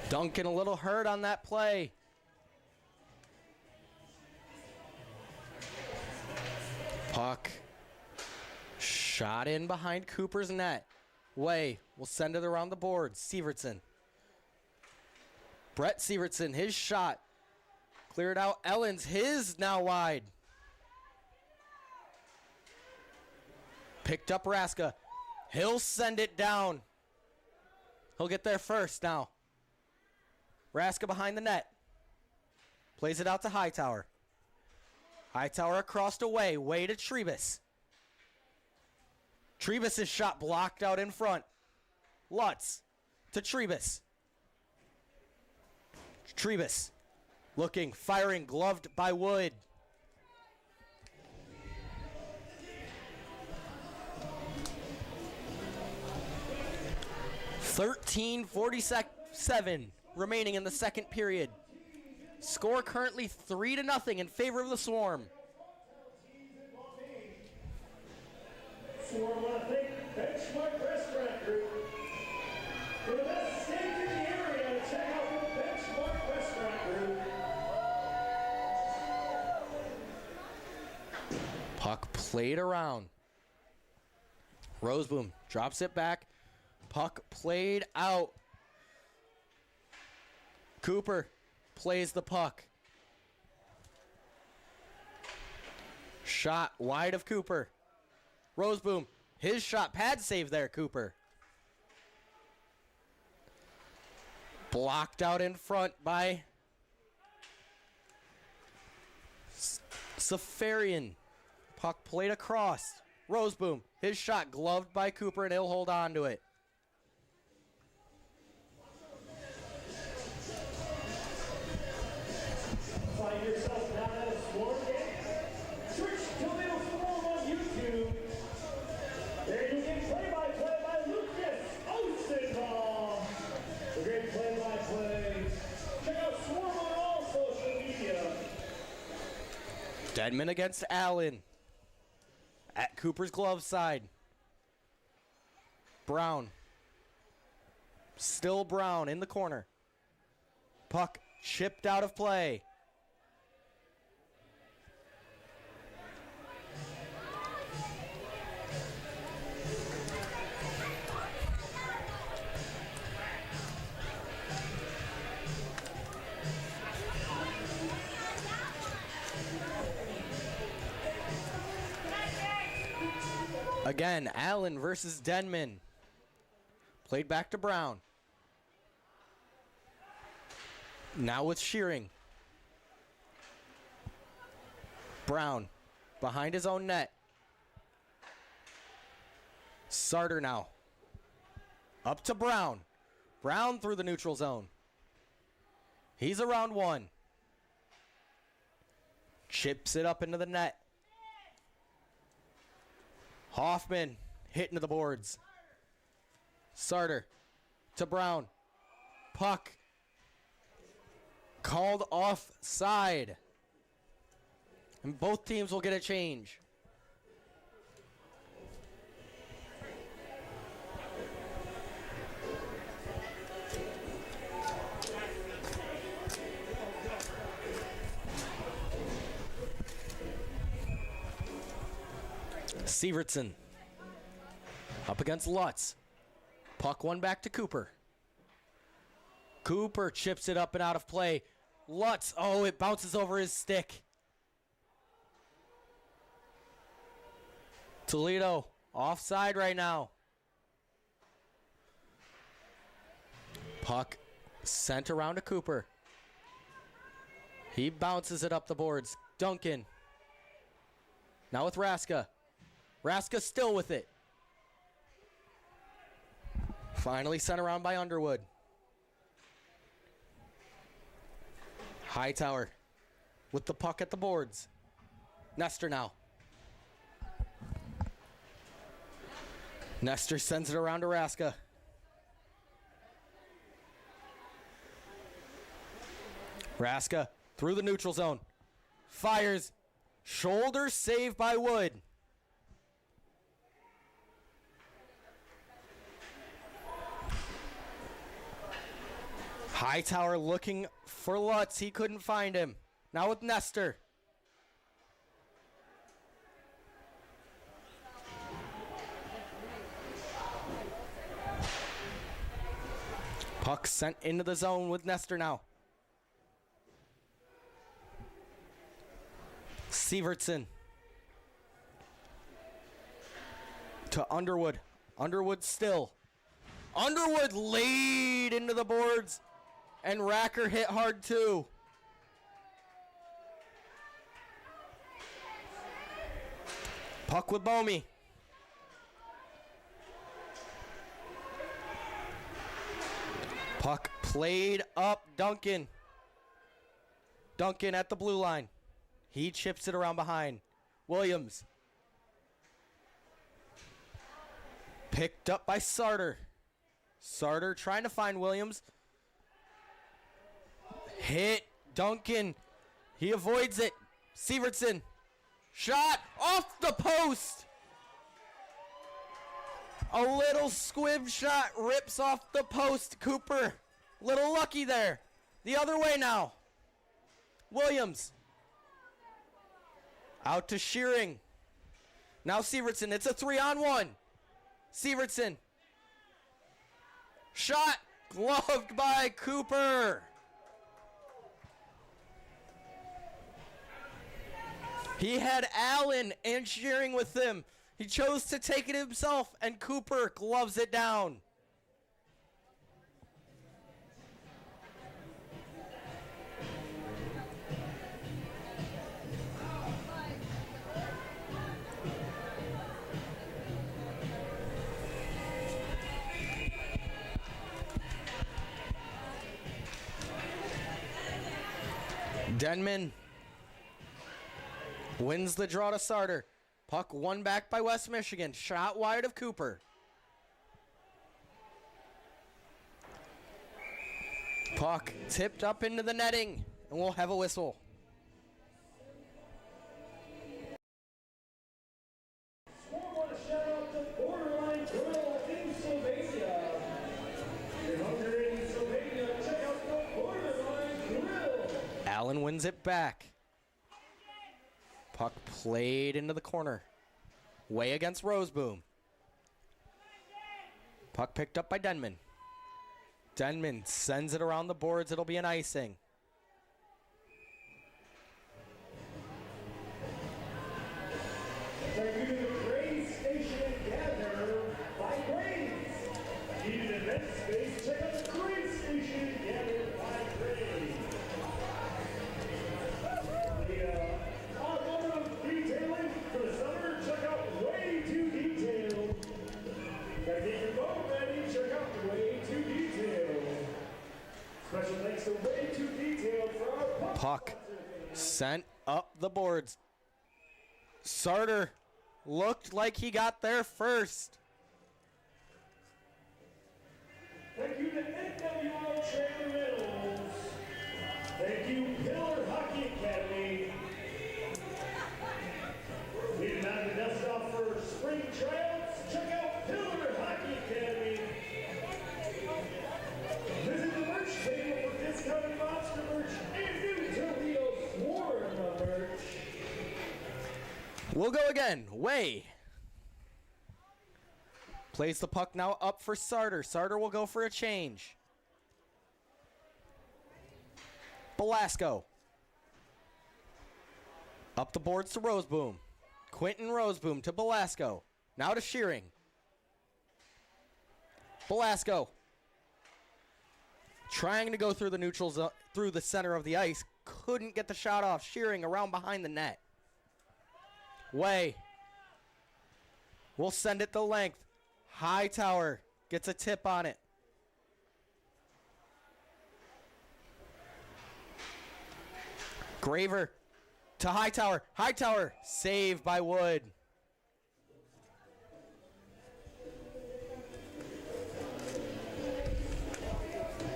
Duncan a little hurt on that play. Puck shot in behind Cooper's net. Way will send it around the board. Sievertson. Brett Sievertson, his shot. Cleared out. Ellens, his now wide. Picked up Raska. He'll send it down. He'll get there first now. Raska behind the net. Plays it out to Hightower. Hightower across the way. Way to Trebus. Trebus' shot blocked out in front. Lutz to Trebus. Trebus looking, firing, gloved by Wood. .47 remaining in the second period. Score currently 3-0 in favor of the Swarm. Swarm want to thank Benchmark Restaurant Group for the best steak in the area. Check out the Benchmark Restaurant Group. Puck played around. Roseboom drops it back. Puck played out. Cooper plays the puck. Shot wide of Cooper. Roseboom, his shot, pad save there, Cooper. Blocked out in front by Safarian. Puck played across. Roseboom, his shot gloved by Cooper, and he'll hold on to it. Find yourself down at a Swarm game. Search Toledo Swarm on YouTube. There you get play-by-play by Lucas Ostenbaum. The great play-by-play. Check out Swarm on all social media. Denman against Allen. At Cooper's glove side. Brown. Still Brown in the corner. Puck chipped out of play. Again, Allen versus Denman. Played back to Brown. Now with Shearing. Brown behind his own net. Sarter now. Up to Brown. Brown through the neutral zone. He's around one. Chips it up into the net. Hoffman hitting to the boards. Sarter to Brown. Puck called offside. And both teams will get a change. Sievertson up against Lutz. Puck one back to Cooper. Cooper chips it up and out of play. Lutz, oh, it bounces over his stick. Toledo offside right now. Puck sent around to Cooper. He bounces it up the boards. Duncan. Now with Raska. Raska still with it. Finally sent around by Underwood. Hightower with the puck at the boards. Nestor now. Nestor sends it around to Raska. Raska through the neutral zone. Fires. Shoulder save by Wood. Hightower looking for Lutz. He couldn't find him. Now with Nestor. Puck sent into the zone with Nestor now. Sievertson. To Underwood. Underwood still. Underwood laid into the boards. And Racker hit hard too. Puck with Bomey. Puck played up Duncan. Duncan at the blue line. He chips it around behind. Williams. Picked up by Sarter. Sarter trying to find Williams. Hit Duncan. He avoids it. Sievertson. Shot off the post. A little squib shot rips off the post. Cooper. Little lucky there. The other way now. Williams. Out to Shearing. Now Sievertson. It's a 3-on-1. Sievertson. Shot. Gloved by Cooper. He had Allen and Shearing with him. He chose to take it himself, and Cooper gloves it down. Denman wins the draw to Sarter. Puck won back by West Michigan. Shot wide of Cooper. Puck tipped up into the netting, and we'll have a whistle. Scoreboard shout out to Borderline Grill in Sylvania. If you're hungry in Sylvania, check out the Borderline Grill. Allen wins it back. Puck played into the corner. Way against Roseboom. Puck picked up by Denman. Denman sends it around the boards. It'll be an icing. Thank you to the Grain Station and Gather by Grains. Need an event space? Check out the Grain Station and Gather by Grains. The automotive are way too detailed for our Puck sent up the boards. Sarter looked like he got there first. Thank you to NWO Trainer Reynolds. Thank you, Pillar Hockey Academy. Leading on the dust off for spring tryouts, check out Pillar Hockey Academy. Visit the merch table for discounted monster merch and new Toledo Swarm merch. We'll go again. Way. Plays the puck now up for Sarter. Sarter will go for a change. Belasco. Up the boards to Roseboom. Quentin Roseboom to Belasco. Now to Shearing. Belasco. Trying to go through the neutral zone, through the center of the ice. Couldn't get the shot off. Shearing around behind the net. Way. We'll send it the length. Hightower gets a tip on it. Graver to Hightower. Hightower saved by Wood.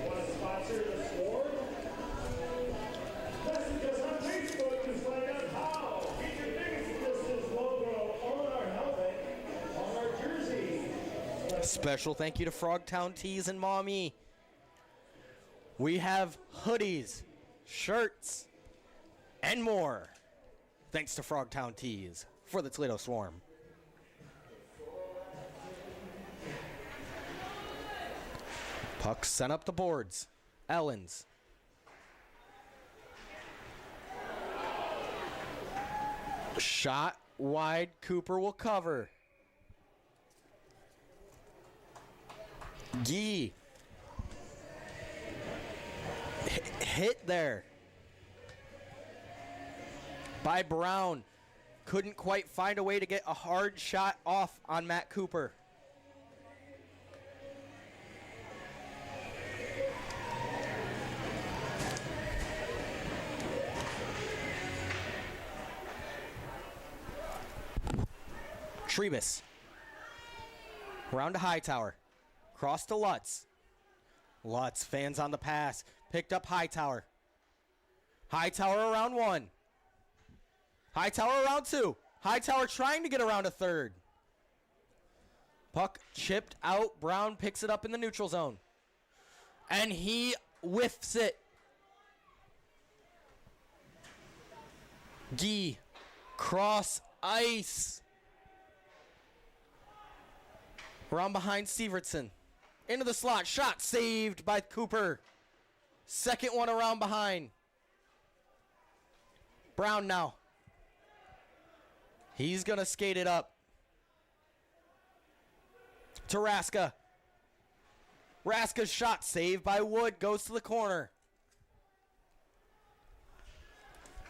Want to sponsor the Swarm? Message us on Facebook to find out how. Get your biggest distance logo on our helmet, on our jersey. Special thank you to Frogtown Tees and Mommy. We have hoodies, shirts, and more. Thanks to Frogtown Tees for the Toledo Swarm. Puck sent up the boards. Ellens. Shot wide. Cooper will cover. Gee. Hit there by Brown. Couldn't quite find a way to get a hard shot off on Matt Cooper. Trebus. Around to Hightower. Cross to Lutz. Lutz fans on the pass. Picked up Hightower. Hightower around one. Hightower around two. Hightower trying to get around a third. Puck chipped out. Brown picks it up in the neutral zone. And he whiffs it. Gee. Cross ice. Around behind Severtson. Into the slot. Shot saved by Cooper. Second one around behind. Brown now. He's going to skate it up. To Raska. Raska's shot saved by Wood. Goes to the corner.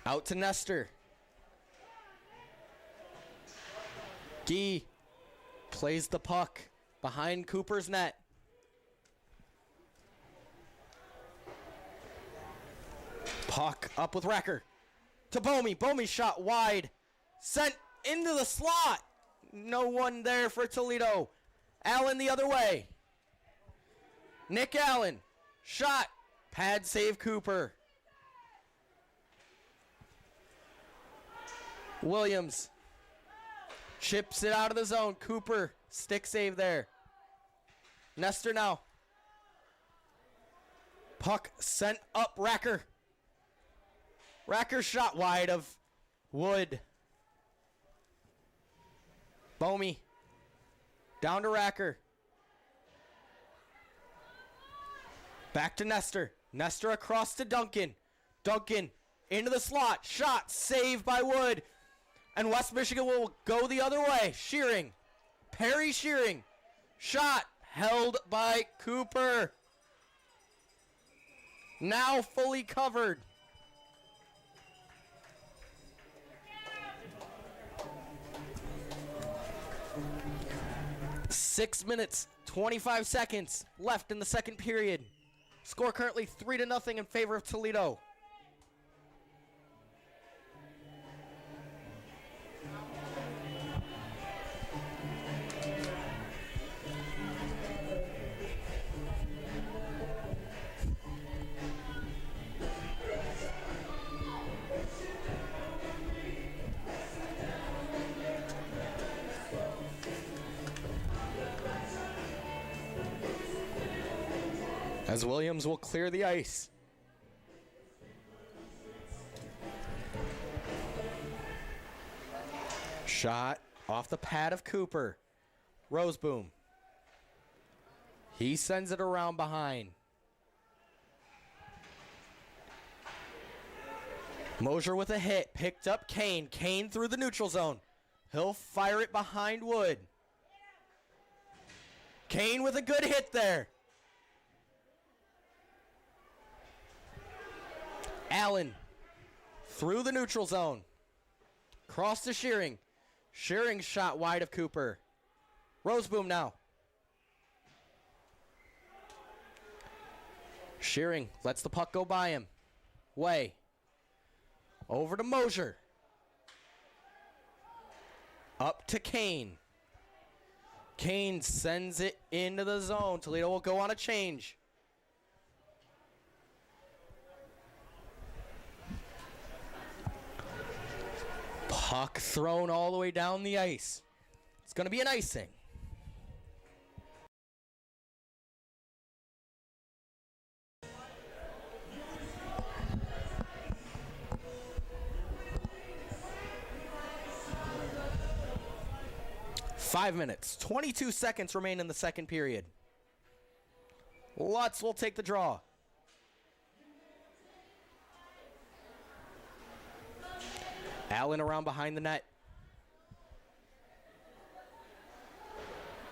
Out to Nestor. Gee plays the puck behind Cooper's net. Puck up with Racker. To Bomey. Bomey shot wide. Sent into the slot. No one there for Toledo. Allen the other way. Nick Allen. Shot. Pad save Cooper. Williams. Chips it out of the zone. Cooper. Stick save there. Nestor now. Puck sent up. Racker. Racker shot wide of Wood. Bomey. Down to Racker. Back to Nestor. Nestor across to Duncan. Duncan into the slot. Shot saved by Wood. And West Michigan will go the other way. Shearing. Perry Shearing. Shot held by Cooper. Now fully covered. .6 minutes, 25 seconds left in the second period. Score currently 3-0 in favor of Toledo. As Williams will clear the ice. Shot off the pad of Cooper. Roseboom. He sends it around behind. Mosier with a hit. Picked up Kane. Kane through the neutral zone. He'll fire it behind Wood. Kane with a good hit there. Allen through the neutral zone. Cross to Shearing. Shearing shot wide of Cooper. Roseboom now. Shearing lets the puck go by him. Way. Over to Mosier. Up to Kane. Kane sends it into the zone. Toledo will go on a change. Puck thrown all the way down the ice. It's going to be an icing. Five minutes, 22 seconds remain in the second period. Lutz will take the draw. Allen around behind the net.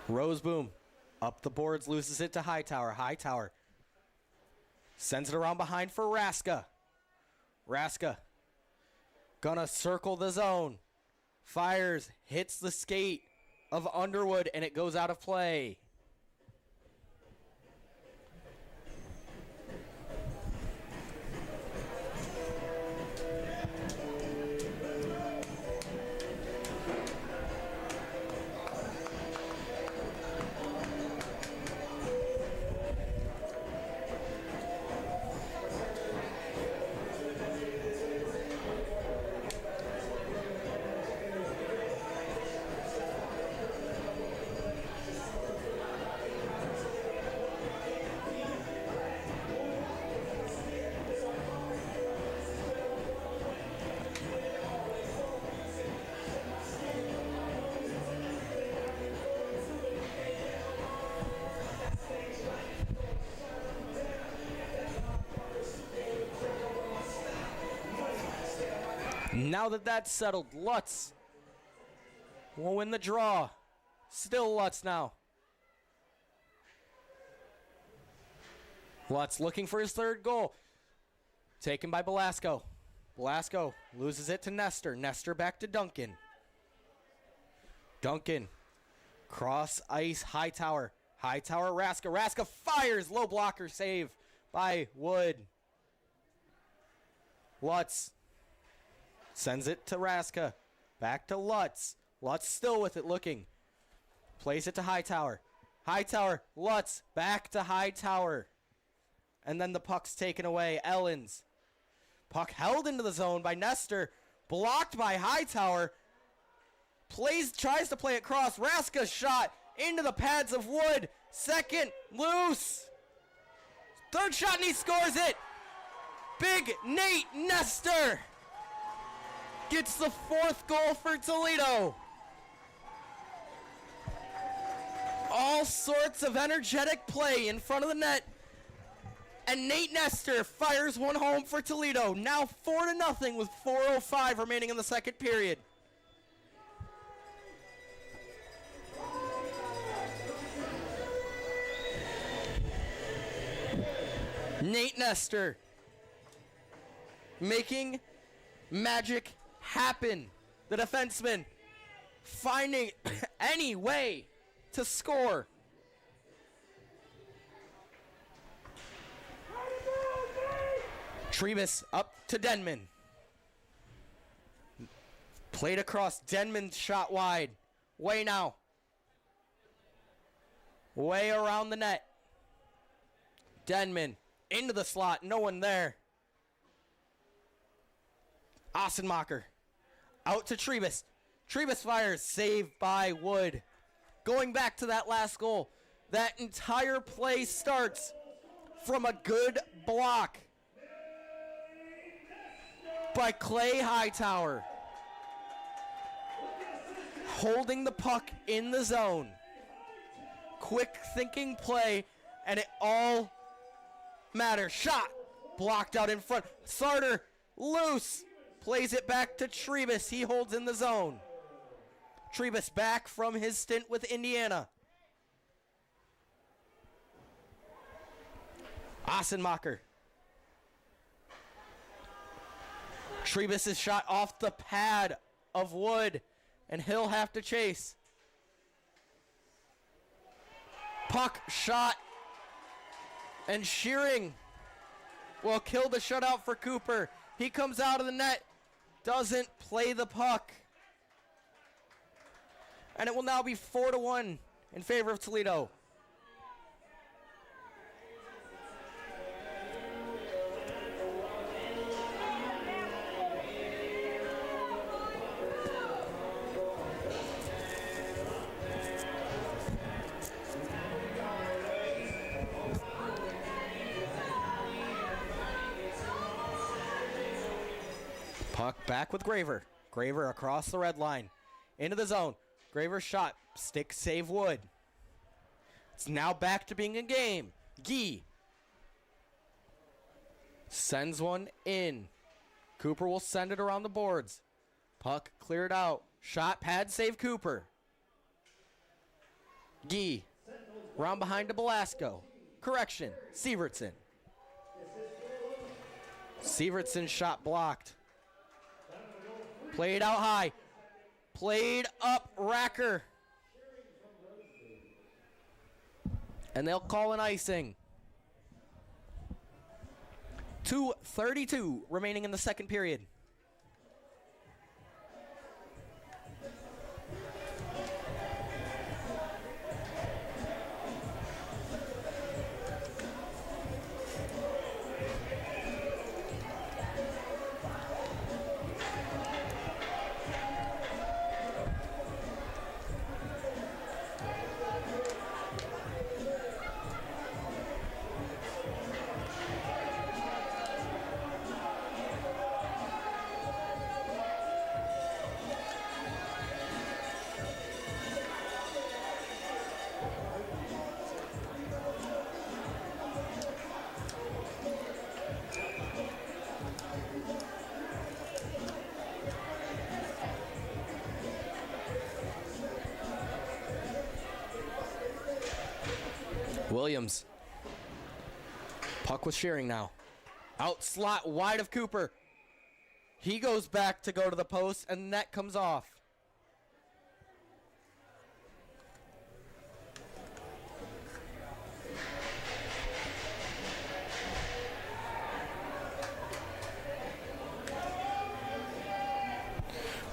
Roseboom up the boards, loses it to Hightower. Hightower sends it around behind for Raska. Raska gonna circle the zone. Fires, hits the skate of Underwood, and it goes out of play. Now that that's settled, Lutz will win the draw. Still Lutz now. Lutz looking for his third goal. Taken by Belasco. Belasco loses it to Nestor. Nestor back to Duncan. Duncan. Cross ice, Hightower. Hightower, Raska. Raska fires. Low blocker save by Wood. Lutz sends it to Raska. Back to Lutz. Lutz still with it looking. Plays it to Hightower. Hightower, Lutz, back to Hightower. And then the puck's taken away. Ellens. Puck held into the zone by Nestor. Blocked by Hightower. Tries to play it cross. Raska's shot into the pads of Wood. Second, loose. Third shot and he scores it. Big Nate Nestor gets the fourth goal for Toledo. All sorts of energetic play in front of the net. And Nate Nestor fires one home for Toledo. Now 4-0 with 4:05 remaining in the second period. Nate Nestor making magic happen. The defenseman finding any way to score. Trebus up to Denman. Played across. Denman shot wide. Way now. Way around the net. Denman into the slot. No one there. Ossenmacher out to Trebus. Trebus fires. Saved by Wood. Going back to that last goal. That entire play starts from a good block by Clay Hightower. Holding the puck in the zone. Quick thinking play, and it all matters. Shot blocked out in front. Sarter loose. Plays it back to Trebus. He holds in the zone. Trebus back from his stint with Indiana. Ossenmacher. Trebus' shot off the pad of Wood, and he'll have to chase. Puck shot, and Shearing will kill the shutout for Cooper. He comes out of the net, doesn't play the puck. And it will now be 4-1 in favor of Toledo. Puck back with Graver. Graver across the red line. Into the zone. Graver shot. Stick save Wood. It's now back to being a game. Gee. Sends one in. Cooper will send it around the boards. Puck cleared out. Shot pad save Cooper. Gee. Round behind to Belasco. Correction. Sievertson. Sievertson shot blocked. Played out high. Played up Racker. And they'll call an icing. 2:32 remaining in the second period. Williams. Puck with Shearing now. Out slot wide of Cooper. He goes back to go to the post, and net comes off.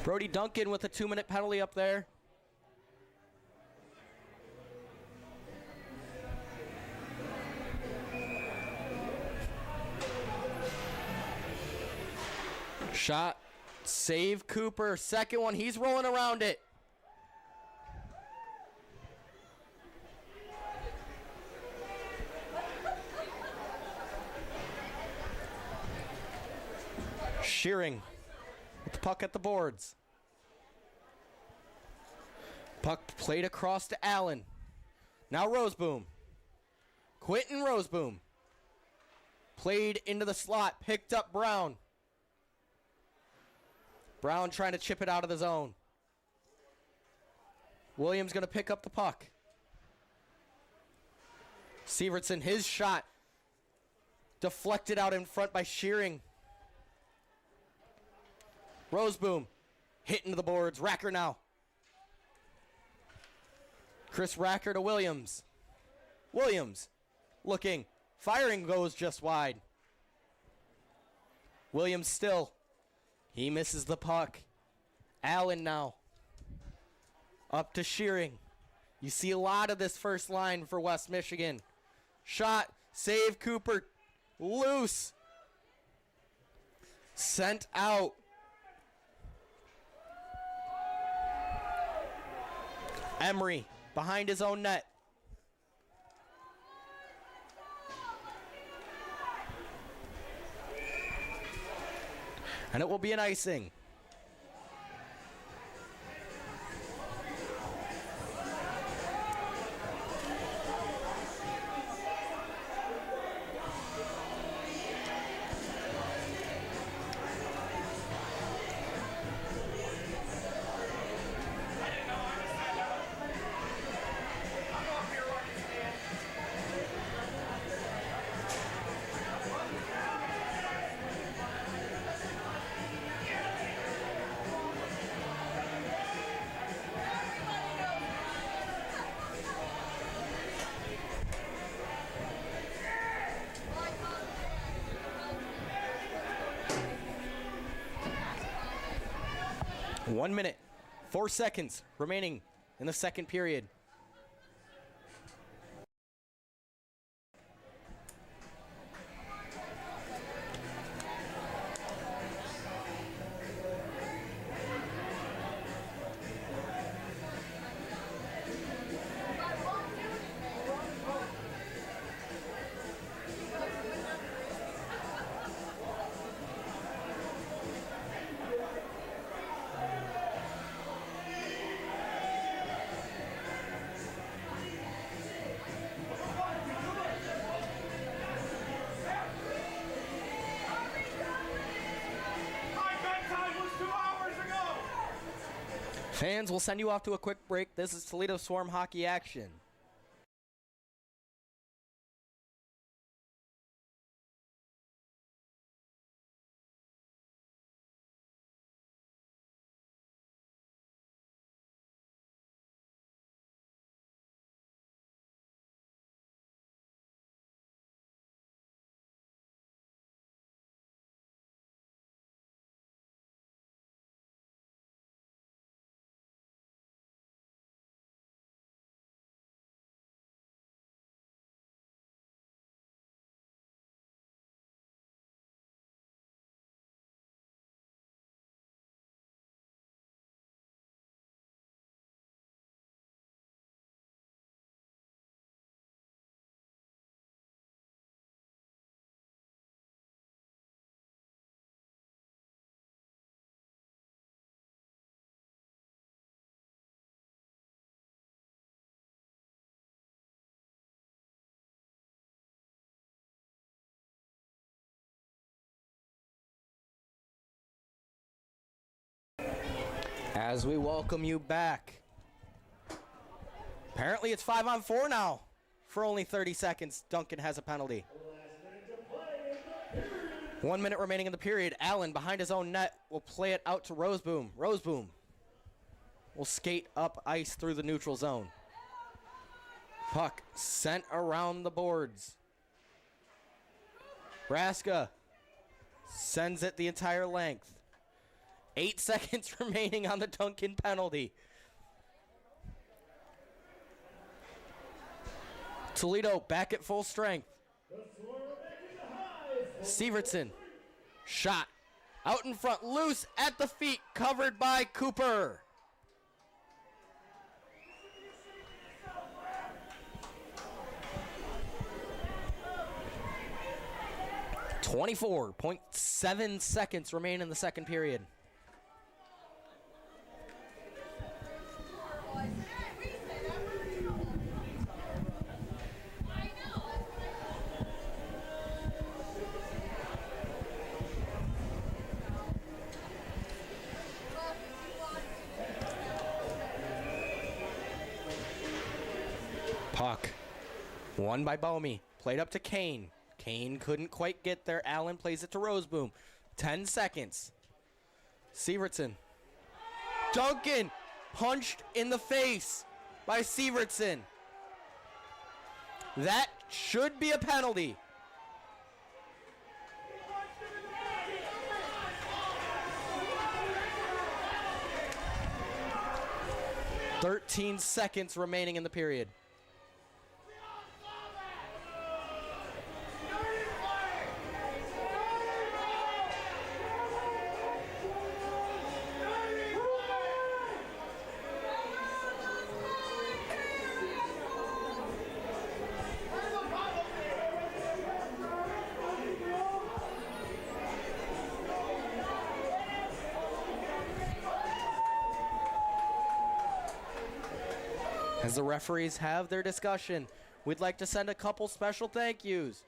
Brody Duncan with a 2-minute penalty up there. Shot, save Cooper. Second one, he's rolling around it. Shearing with the puck at the boards. Puck played across to Allen. Now Roseboom. Quentin Roseboom. Played into the slot, picked up Brown. Brown trying to chip it out of the zone. Williams going to pick up the puck. Sievertson, his shot. Deflected out in front by Shearing. Roseboom. Hit into the boards. Racker now. Chris Racker to Williams. Williams looking. Firing goes just wide. Williams still. He misses the puck. Allen now. Up to Shearing. You see a lot of this first line for West Michigan. Shot. Save Cooper. Loose. Sent out. Emery behind his own net. And it will be an icing. One minute, 4 seconds remaining in the second period. Fans, we'll send you off to a quick break. This is Toledo Swarm hockey action. As we welcome you back. Apparently it's 5-on-4 now. For only 30 seconds, Duncan has a penalty. 1 minute remaining in the period. Allen behind his own net will play it out to Roseboom. Roseboom will skate up ice through the neutral zone. Puck sent around the boards. Raska sends it the entire length. 8 seconds remaining on the Duncan penalty. Toledo back at full strength. Sievertson. Shot. Out in front. Loose at the feet. Covered by Cooper. .7 seconds remain in the second period. Puck. Won by Bomi. Played up to Kane. Kane couldn't quite get there. Allen plays it to Roseboom. 10 seconds. Sievertson. Duncan punched in the face by Sievertson. That should be a penalty. 13 seconds remaining in the period. As the referees have their discussion, we'd like to send a couple special thank yous.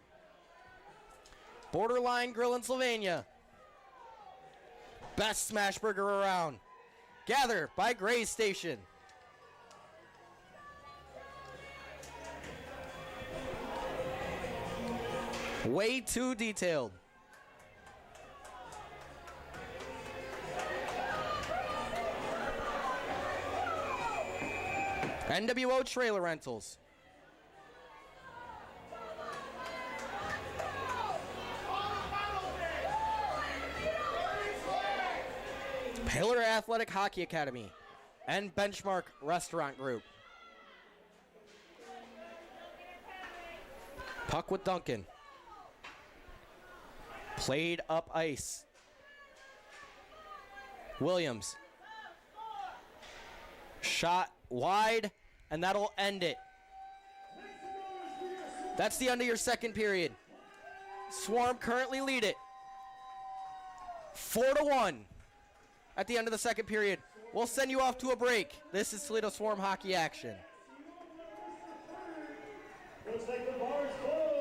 Borderline Grill in Sylvania. Best smash burger around. Gather by Gray's Station. Way too detailed. NWO Trailer Rentals. Pillar Athletic Hockey Academy and Benchmark Restaurant Group. Puck with Duncan. Played up ice. Williams. Shot wide, and that'll end it. That's the end of your second period. Swarm currently lead it 4-1 at the end of the second period. We'll send you off to a break. This is Toledo Swarm hockey action. Looks like the bar's closed.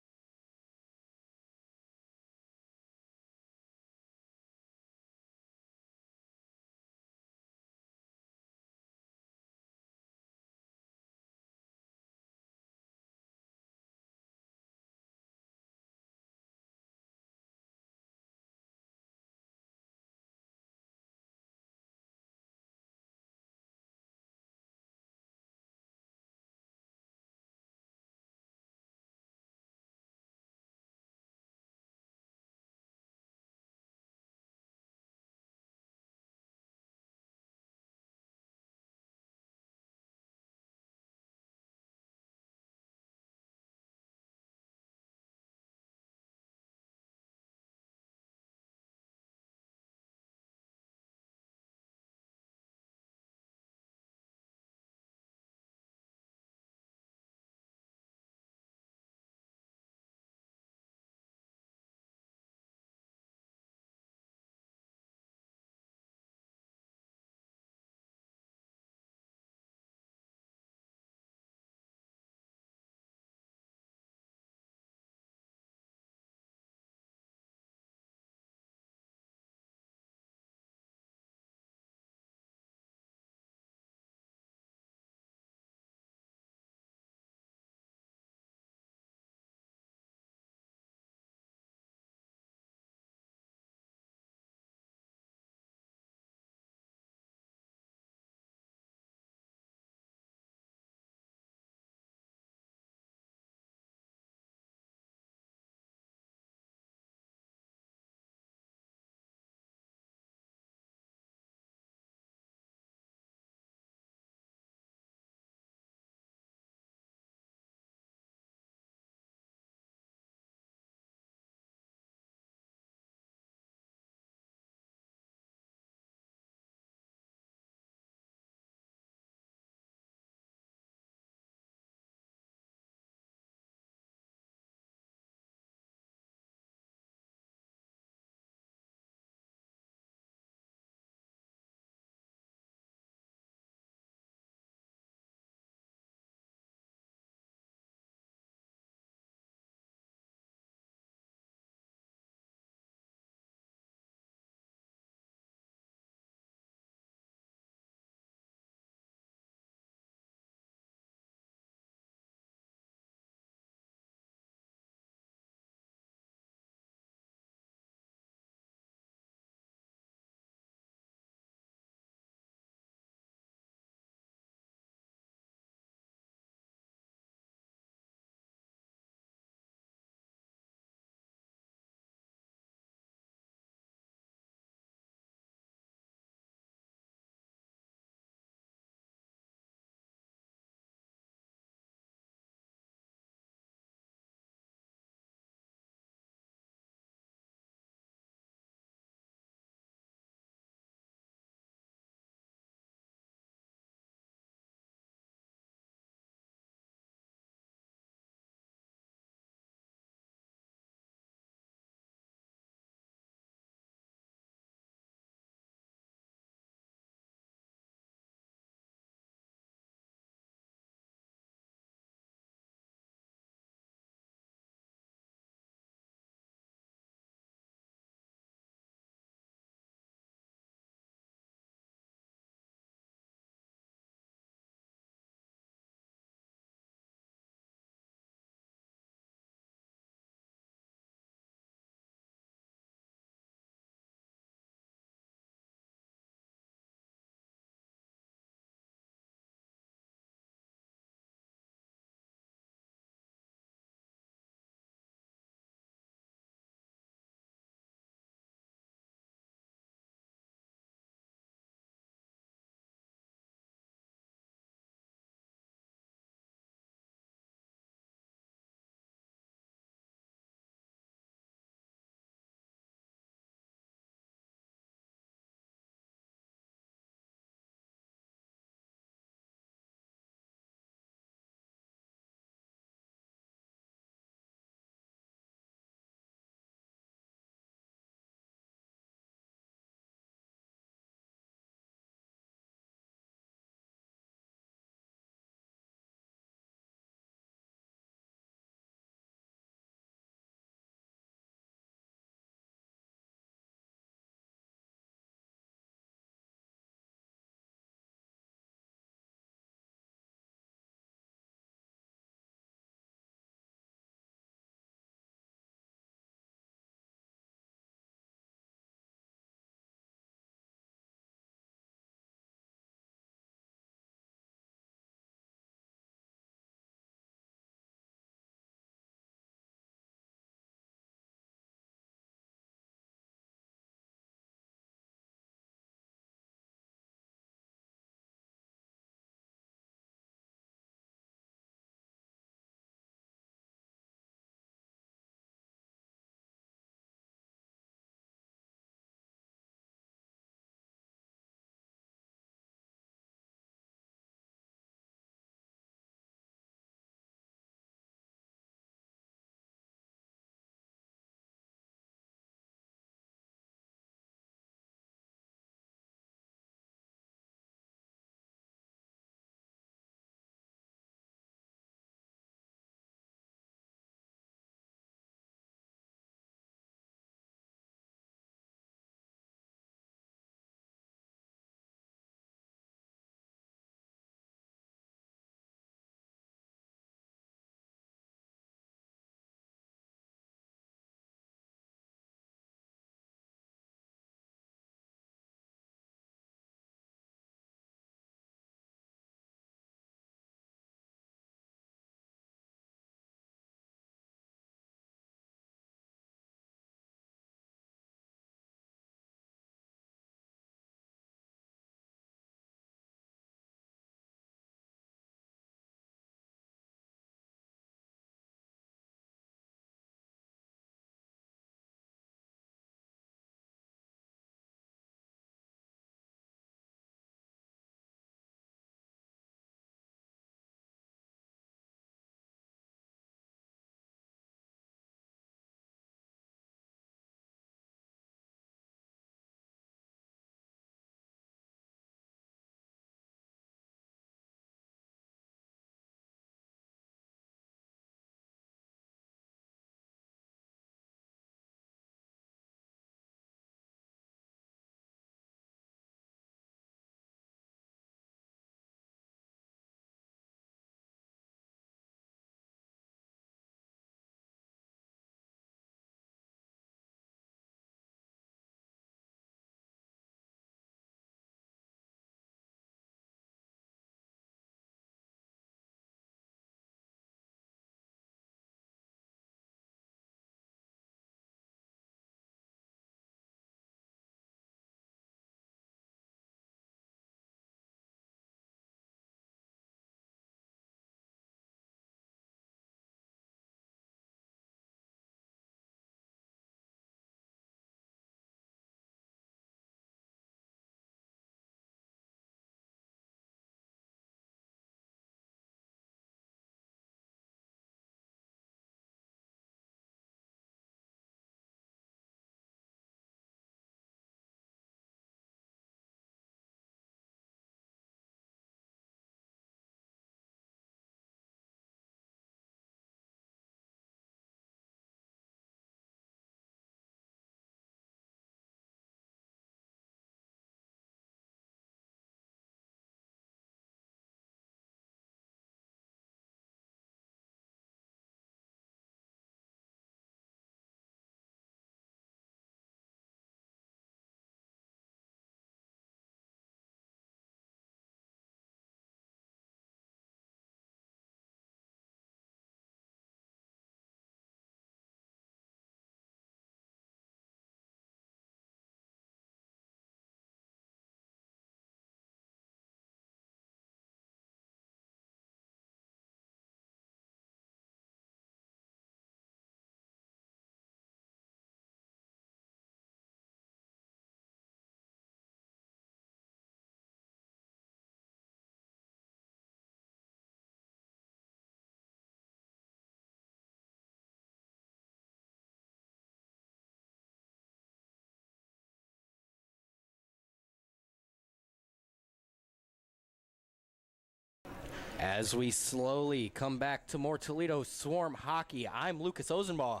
As we slowly come back to more Toledo Swarm hockey, I'm Lucas Ozenbaugh.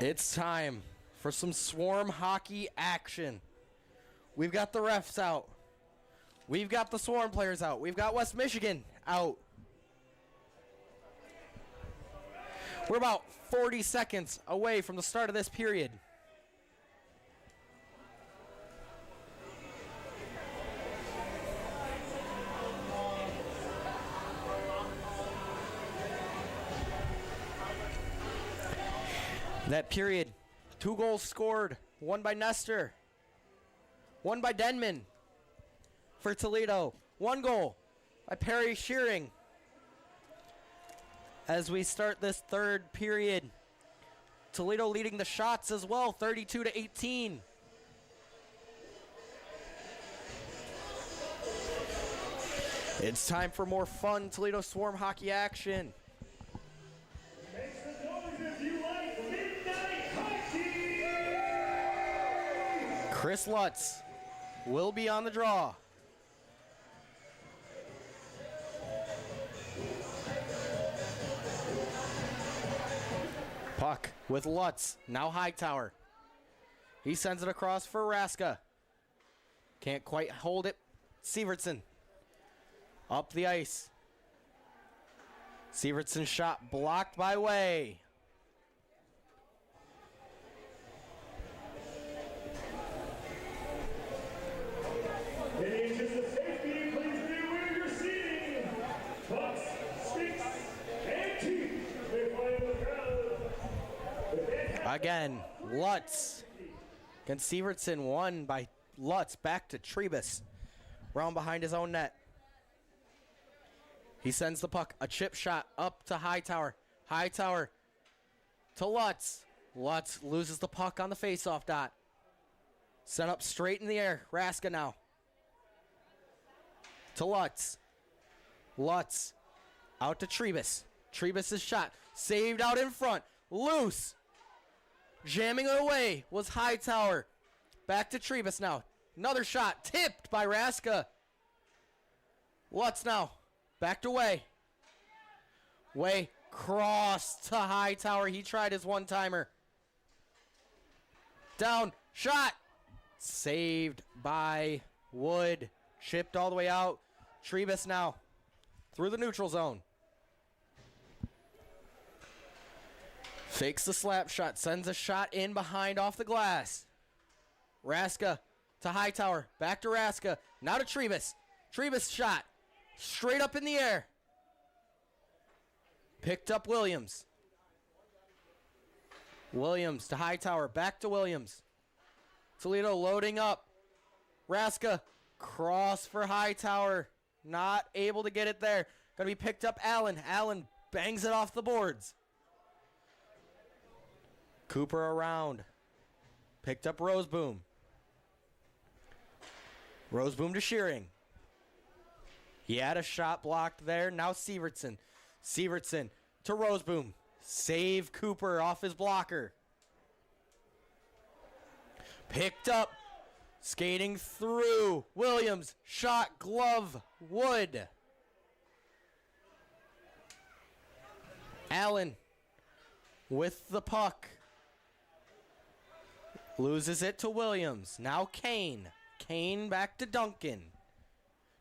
It's time for some Swarm hockey action. We've got the refs out. We've got the Swarm players out. We've got West Michigan out. We're about 40 seconds away from the start of this period. That period, 2 goals scored, one by Nestor, one by Denman for Toledo, 1 goal by Perry Shearing. As we start this third period, Toledo leading the shots as well, 32-18. It's time for more fun Toledo Swarm hockey action. Chris Lutz will be on the draw. Puck with Lutz, now Hightower. He sends it across for Raska. Can't quite hold it. Sievertson up the ice. Sievertson's shot blocked by Way. In the interest of safety, please be aware of your seating. Pucks, sticks, and teeth. They fly in the crowd. Again, Lutz against Sievertson, won by Lutz, back to Trebus. Round behind his own net. He sends the puck, a chip shot up to Hightower. Hightower to Lutz. Lutz loses the puck on the faceoff dot. Sent up straight in the air. Raska now. To Lutz. Lutz out to Trebus. Trebus' shot saved out in front. Loose. Jamming it away was Hightower. Back to Trebus now. Another shot tipped by Raska. Lutz now. Back to Way. Way cross to Hightower. He tried his one-timer. Down. Shot. Saved by Wood. Chipped all the way out. Trebus now through the neutral zone. Fakes the slap shot. Sends a shot in behind off the glass. Raska to Hightower. Back to Raska. Now to Trebus. Trebus shot. Straight up in the air. Picked up Williams. Williams to Hightower. Back to Williams. Toledo loading up. Raska. Cross for Hightower. Not able to get it there. Going to be picked up Allen. Allen bangs it off the boards. Cooper around. Picked up Roseboom. Roseboom to Shearing. He had a shot blocked there. Now Sievertson. Sievertson to Roseboom. Save Cooper off his blocker. Picked up. Skating through. Williams. Shot. Glove. Wood. Allen with the puck. Loses it to Williams. Now Kane. Kane back to Duncan.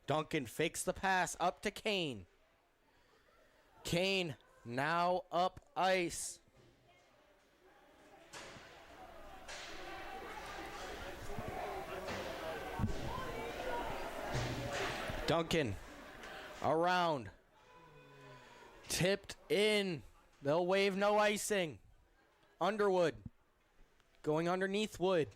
Duncan fakes the pass up to Kane. Kane now up ice. Duncan around. Tipped in. They'll wave no icing. Underwood going underneath Wood.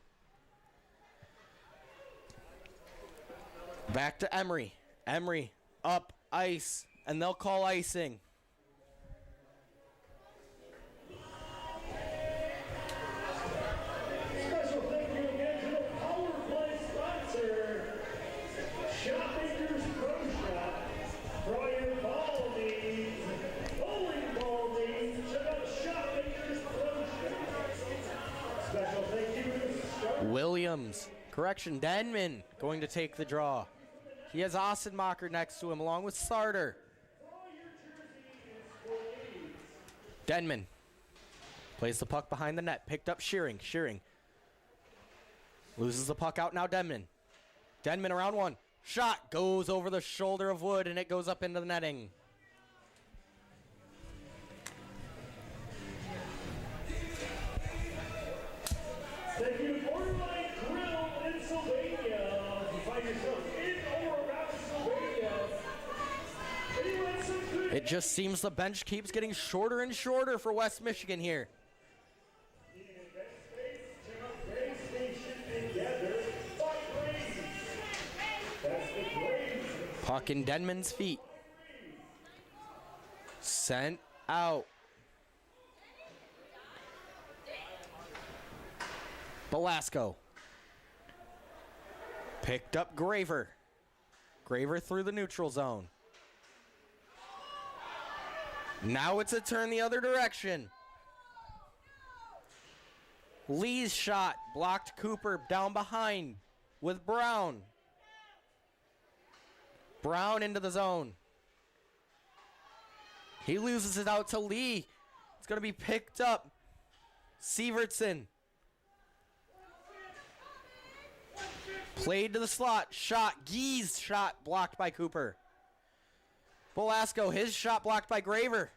Back to Emery. Emery up ice, and they'll call icing. Special thank you again to the Power Play sponsor, Shopmakers Pro Shop. For your ball needs, bowling ball needs, check out Shopmakers Pro Shop. Special thank you to Star. Williams. Correction, Denman going to take the draw. He has Ossenmacher next to him along with Sarter. Denman plays the puck behind the net. Picked up Shearing. Shearing loses the puck out now. Denman. Denman around one. Shot goes over the shoulder of Wood, and it goes up into the netting. Thank you to Borderline Grill in Sylvania. If you find yourself in or around Sylvania, and you want some good It just seems the bench keeps getting shorter and shorter for West Michigan here. event space, check out Gray Station and gather by Grays. That's the Grays. Puck in Denman's feet. Sent out. Belasco. Picked up Graver. Graver through the neutral zone. Now it's a turn the other direction. Lee's shot blocked Cooper down behind with Brown. Brown into the zone. He loses it out to Lee. It's going to be picked up. Sievertson. Played to the slot. Shot. Gee's shot blocked by Cooper. Belasco, his shot blocked by Graver.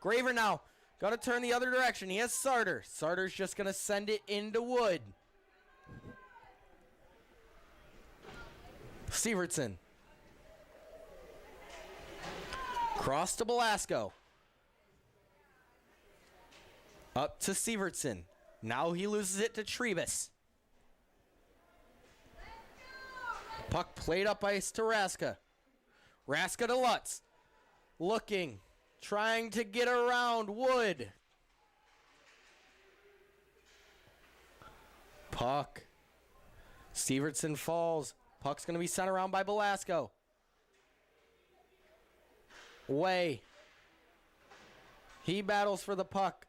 Graver now. Got to turn the other direction. He has Sarter. Sarter's just going to send it into Wood. Sievertson. Cross to Belasco. Up to Sievertson. Now he loses it to Trebus. Puck played up ice to Raska. Raska to Lutz. Looking. Trying to get around Wood. Puck. Sievertson falls. Puck's going to be sent around by Belasco. Way. He battles for the puck.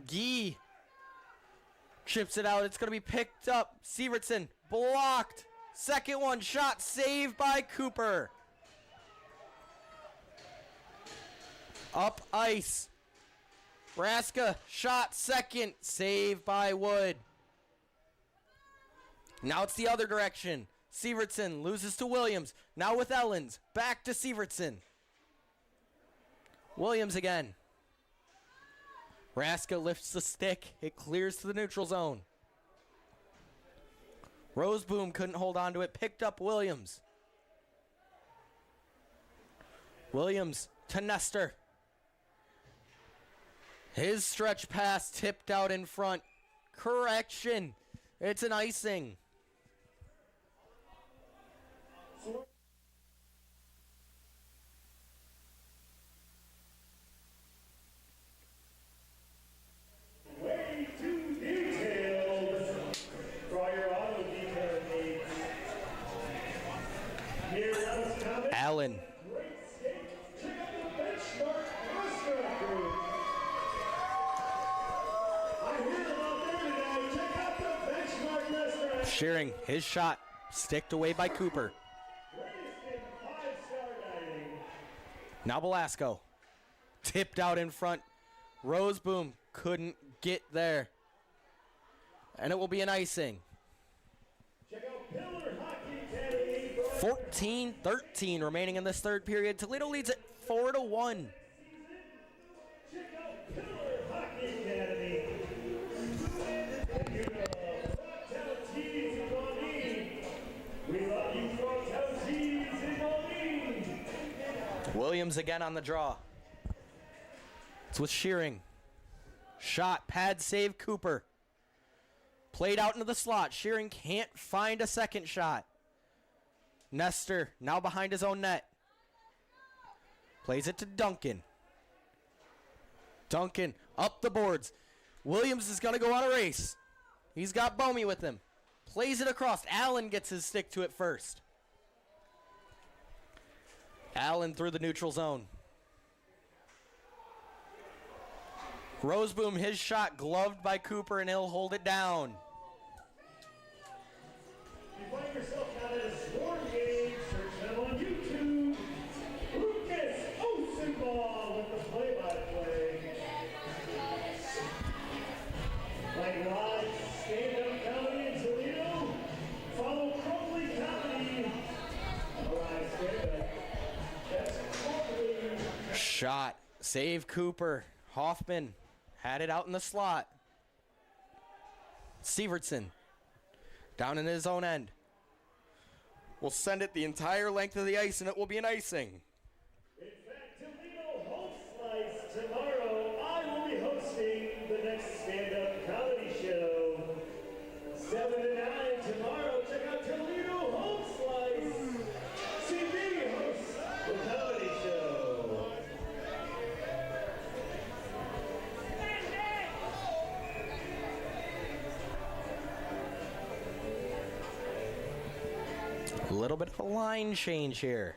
Gee chips it out. It's going to be picked up. Sievertson blocked. Second one shot saved by Cooper. Up ice. Raska shot second. Saved by Wood. Now it's the other direction. Sievertson loses to Williams. Now with Ellens. Back to Sievertson. Williams again. Raska lifts the stick. It clears to the neutral zone. Roseboom couldn't hold on to it. Picked up Williams. Williams to Nestor. His stretch pass tipped out in front. Correction. It's an icing. Way too detailed. Draw your auto detail needs. Here else comment. Allen. Great skate. Check out the Benchmark Restaurant Group. I hear them out there today. Check out the Benchmark Restaurant. Shearing. His shot. Sticked away by Cooper. Greatest in 5-star dining. Now Belasco. Tipped out in front. Roseboom couldn't get there. And it will be an icing. Check out Pillar Hockey Academy. 14-13 remaining in this third period. Toledo leads it 4-1. Check out Pillar Hockey Academy. Thank you to Frogtown Tees in Maumee. We love you, Frogtown Tees in Maumee. Williams again on the draw. It's with Shearing. Shot, pad save, Cooper. Played out into the slot. Shearing can't find a second shot. Nestor now behind his own net. Plays it to Duncan. Duncan up the boards. Williams is going to go on a race. He's got Bomey with him. Plays it across. Allen gets his stick to it first. Allen through the neutral zone. Roseboom, his shot gloved by Cooper, and he'll hold it down. You find yourself now at a score gauge Shot. Save Cooper. Hoffman had it out in the slot. Sievertson down in his own end. Will send it the entire length of the ice, and it will be an icing. In fact, Toledo hosts Slice tomorrow. I will be hosting the next stand-up comedy show. 7 to 9 tomorrow. Check out Toledo Home Slice. TV hosts the comedy show. A little bit of a line change here.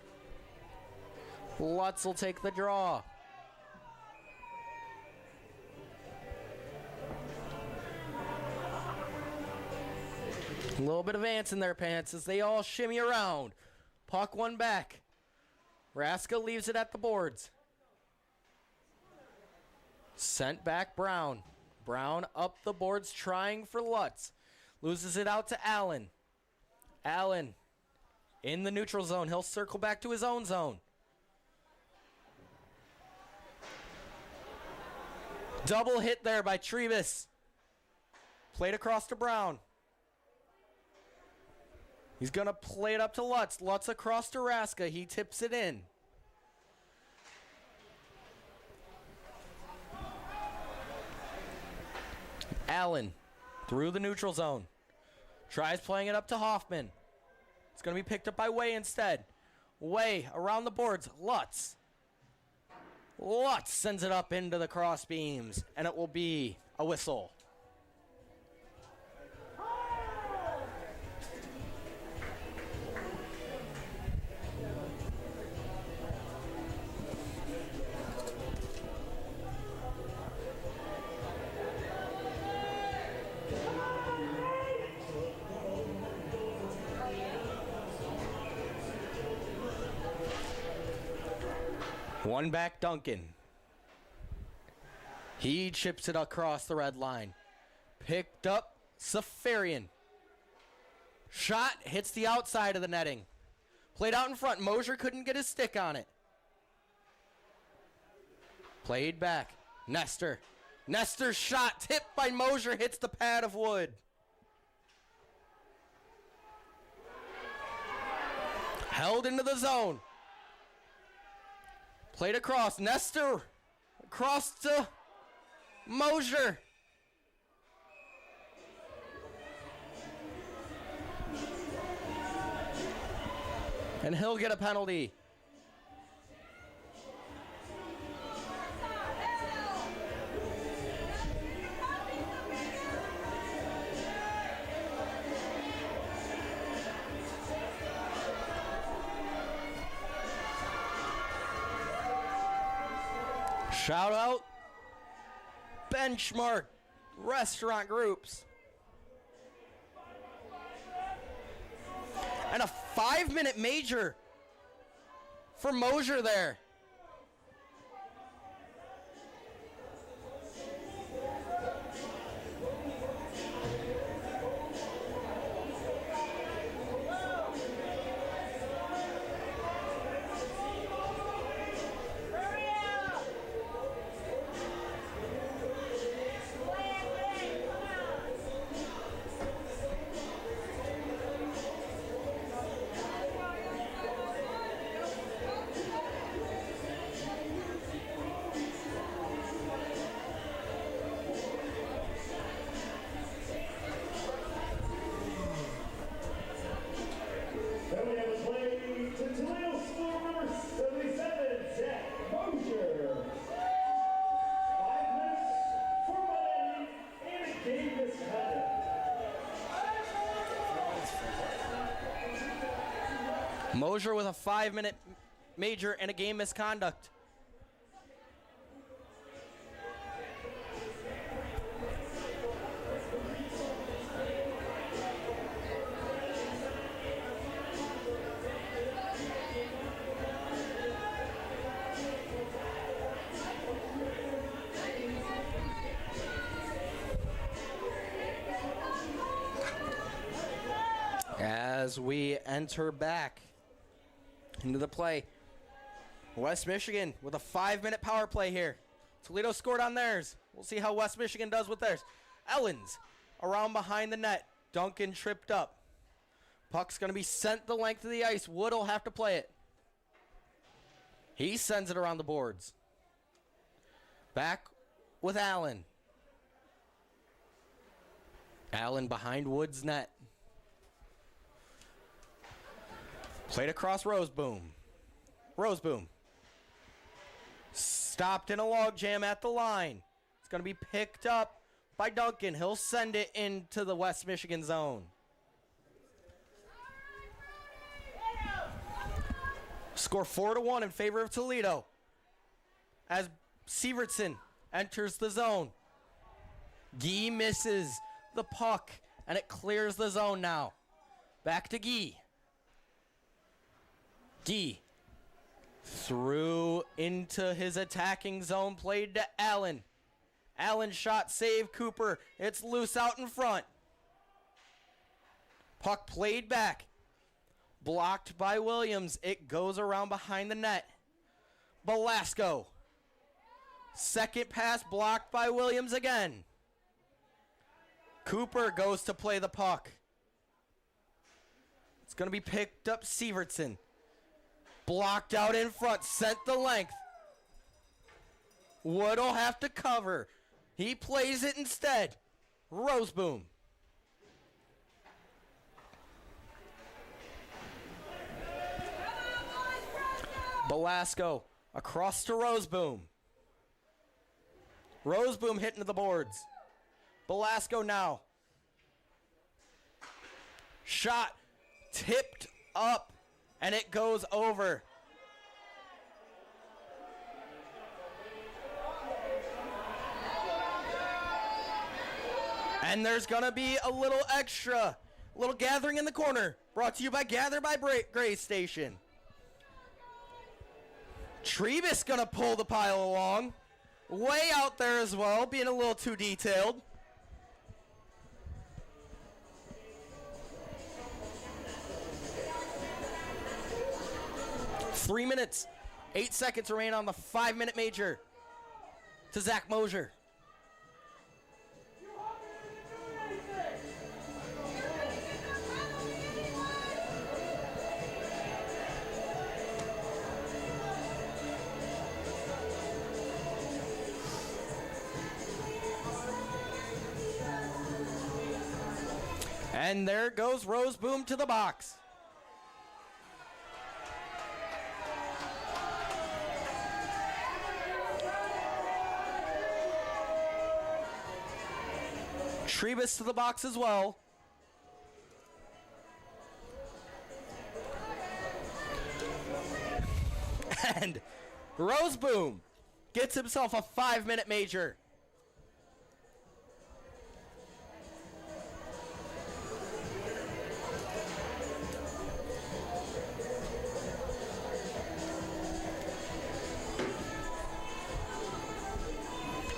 Lutz will take the draw. A little bit of ants in their pants as they all shimmy around. Puck one back. Raska leaves it at the boards. Sent back Brown. Brown up the boards trying for Lutz. Loses it out to Allen. Allen in the neutral zone. He'll circle back to his own zone. Double hit there by Trevis. Played across to Brown. He's going to play it up to Lutz. Lutz across to Raska. He tips it in. Allen through the neutral zone. Tries playing it up to Hoffman. It's going to be picked up by Way instead. Way around the boards. Lutz. Lutz sends it up into the cross beams, and it will be a whistle. One back Duncan. He chips it across the red line. Picked up Safarian. Shot hits the outside of the netting. Played out in front. Mosier couldn't get his stick on it. Played back. Nestor. Nestor's shot tipped by Mosier hits the pad of wood. Held into the zone. Played across. Nestor across to Mosier. And he'll get a penalty. Shout out Benchmark Restaurant Groups. And a 5-minute major for Mosier there. Then we have a play to Toledo score number 77, Zach Mosier. 5 minutes for Miami and a game misconduct. Mosier with a 5-minute major and a game misconduct. As we enter back into the play, West Michigan with a 5-minute power play here. Toledo scored on theirs. We'll see how West Michigan does with theirs. Ellens around behind the net. Duncan tripped up. Puck's going to be sent the length of the ice. Wood will have to play it. He sends it around the boards. Back with Allen. Allen behind Wood's net. Played across Roseboom. Roseboom. Stopped in a logjam at the line. It's going to be picked up by Duncan. He'll send it into the West Michigan zone. Score 4-1 in favor of Toledo as Sievertson enters the zone. Guy misses the puck, and it clears the zone now. Back to Guy. Guy threw into his attacking zone, played to Allen. Allen shot, save Cooper. It's loose out in front. Puck played back. Blocked by Williams. It goes around behind the net. Belasco. Second pass blocked by Williams again. Cooper goes to play the puck. It's going to be picked up Sievertson. Blocked out in front. Sent the length. Wood will have to cover. He plays it instead. Roseboom. Belasco across to Roseboom. Roseboom hitting the boards. Belasco now. Shot tipped up, and it goes over. And there's going to be a little extra, a little gathering in the corner. Brought to you by Gather by Gray Station. Trebus going to pull the pile along. Way out there as well, being a little too detailed. Three minutes, 8 seconds remain on the 5-minute major. To Zach Mosier. And there goes Roseboom to the box. Trebus to the box as well. And Roseboom gets himself a 5-minute major.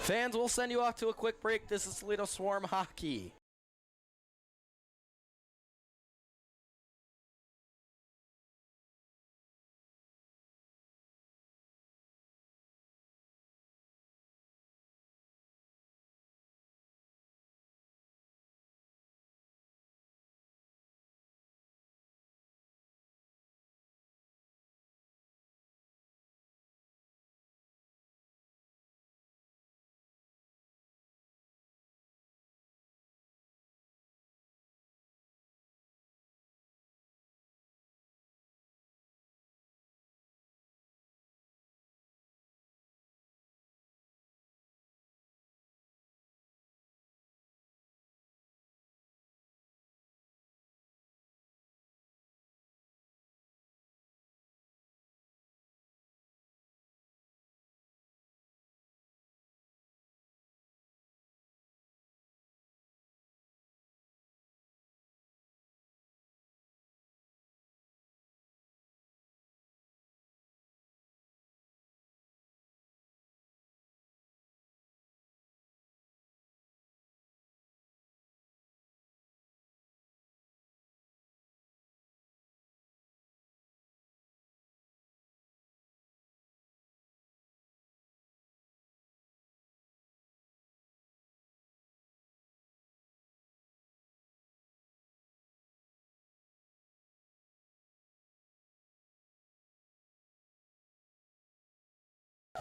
Fans, we'll send you off to a quick break. This is Toledo Swarm Hockey.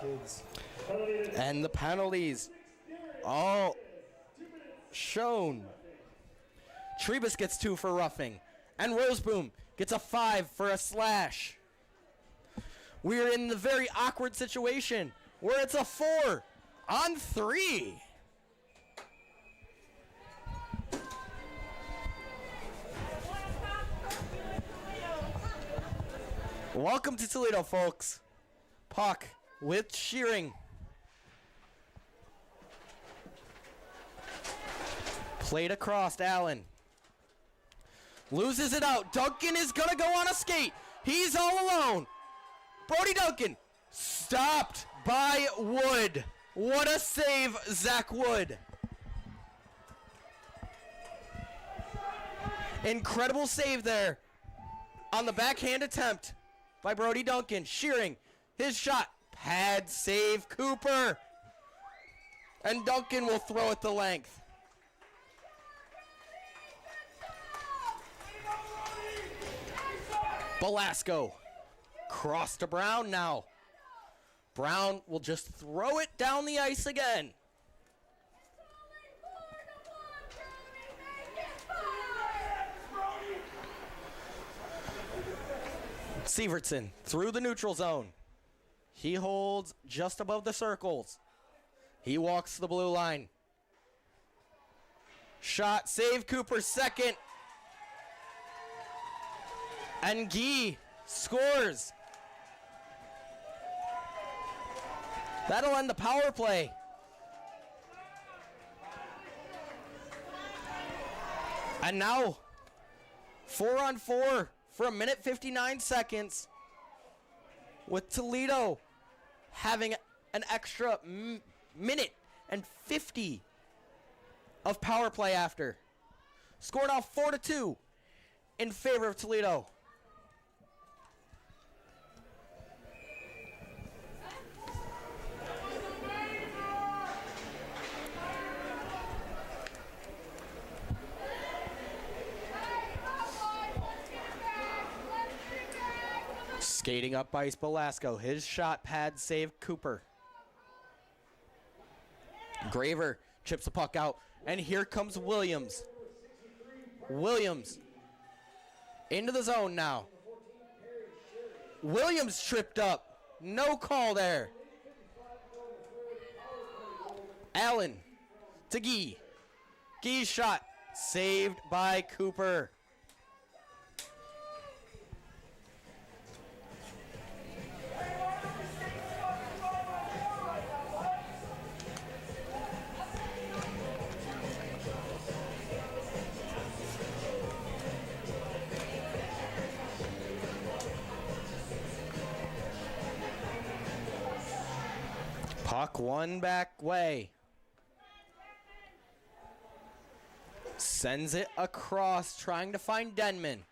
Kids. And the penalties all shown. Trebus gets 2 for roughing. And Roseboom gets a 5 for a slash. We're in the very awkward situation where it's a 4 on 3. Welcome to Toledo, folks. Puck with Shearing. Played across, Allen. Loses it out. Duncan is going to go on a skate. He's all alone. Brody Duncan stopped by Wood. What a save, Zach Wood. Incredible save there on the backhand attempt by Brody Duncan. Shearing his shot. Pad save, Cooper. And Duncan will throw it the length. Belasco. Cross to Brown now. Brown will just throw it down the ice again. Sievertson through the neutral zone. He holds just above the circles. He walks to the blue line. Shot, save, Cooper second. And Guy scores. That'll end the power play. And now, 4-on-4 for a minute 59 seconds. With Toledo having an extra minute and 50 of power play after. Score now 4-2 in favor of Toledo. Skating up ice, Belasco. His shot, pad save, Cooper. Graver chips the puck out. And here comes Williams. Williams into the zone now. Williams tripped up. No call there. Allen to Guy. Guy's shot saved by Cooper. Puck one back way. Sends it across, trying to find Denman.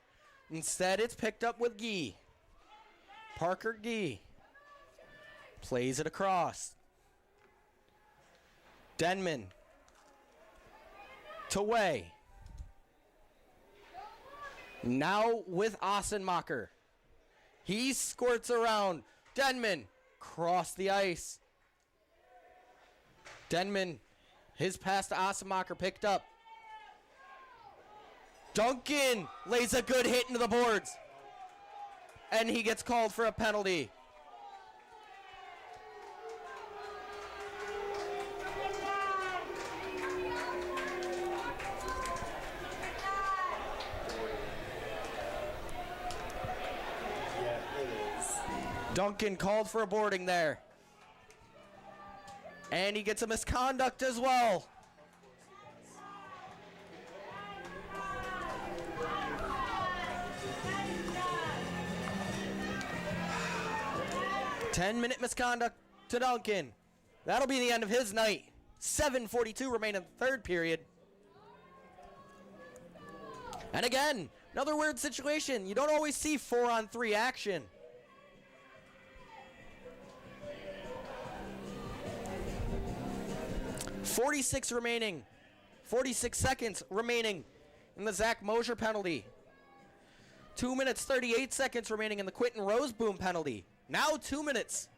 Instead, it's picked up with Guy. Parker Guy plays it across. Denman to Way. Now with Ossenmacher. He squirts around. Denman cross the ice. Denman, his pass to Ossenmacher picked up. Duncan lays a good hit into the boards. And he gets called for a penalty. Duncan called for a boarding there. And he gets a misconduct as well. Ten-minute misconduct to Duncan. That'll be the end of his night. 7:42 remain in the third period. And again, another weird situation. You don't always see 4-on-3 action. 46 remaining. 46 seconds remaining in the Zach Mosier penalty. 2 minutes, 38 seconds remaining in the Quentin Roseboom penalty. Now 2 minutes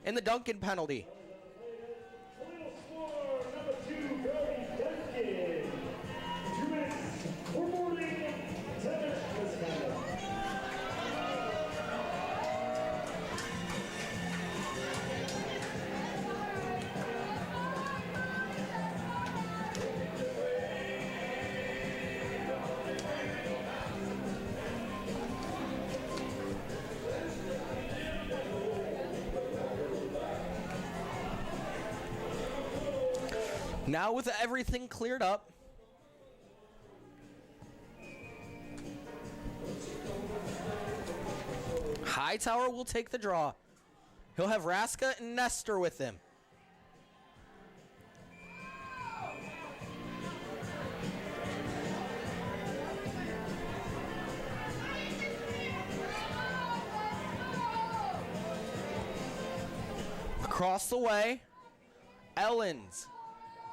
in the Duncan penalty. Toledo score number 2, Brody Duncan. 2 minutes, 4:40, 10 misconduct. Now with everything cleared up, Hightower will take the draw. He'll have Raska and Nestor with him. Across the way, Ellens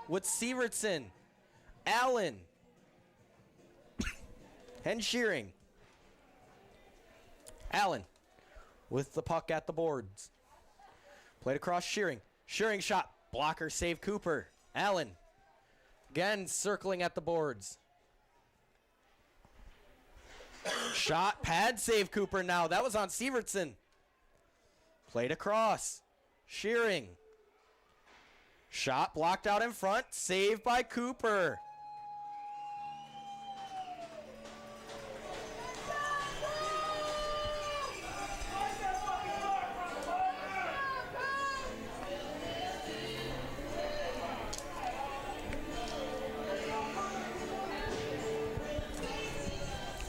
with Sievertson, Allen, and Shearing. Allen with the puck at the boards. Played across Shearing. Shearing shot. Blocker save Cooper. Allen again circling at the boards. Shot pad save Cooper now. That was on Sievertson. Played across. Shearing. Shot blocked out in front. Saved by Cooper.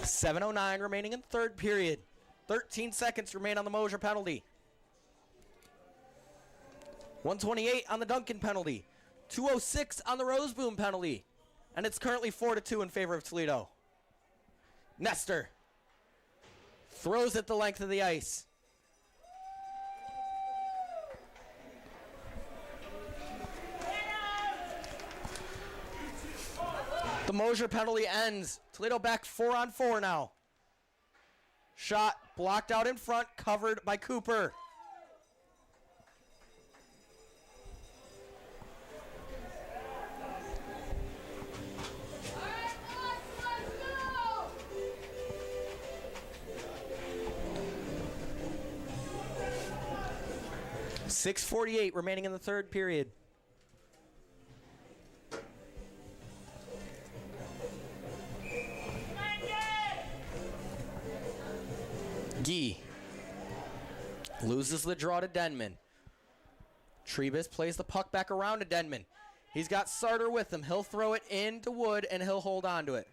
.709 remaining in third period. 13 seconds remain on the Mosier penalty. 128 on the Duncan penalty. 206 on the Roseboom penalty. And it's currently 4-2 in favor of Toledo. Nestor throws it the length of the ice. The Mosier penalty ends. Toledo back 4-on-4 now. Shot blocked out in front, covered by Cooper. .648 remaining in the third period. Gee loses the draw to Denman. Trebus plays the puck back around to Denman. He's got Sarter with him. He'll throw it into Wood and he'll hold on to it.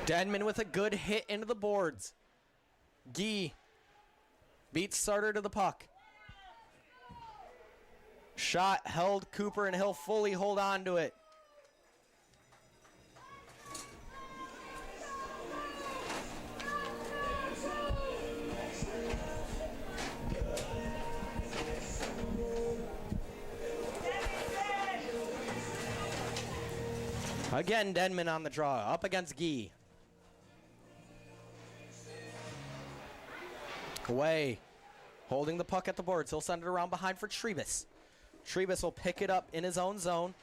Denman with a good hit into the boards. Gee beats Sarter to the puck. Shot held Cooper and he'll fully hold on to it. Again, Denman on the draw, up against Gee. Away, holding the puck at the boards. He'll send it around behind for Trebus. Trebus will pick it up in his own zone.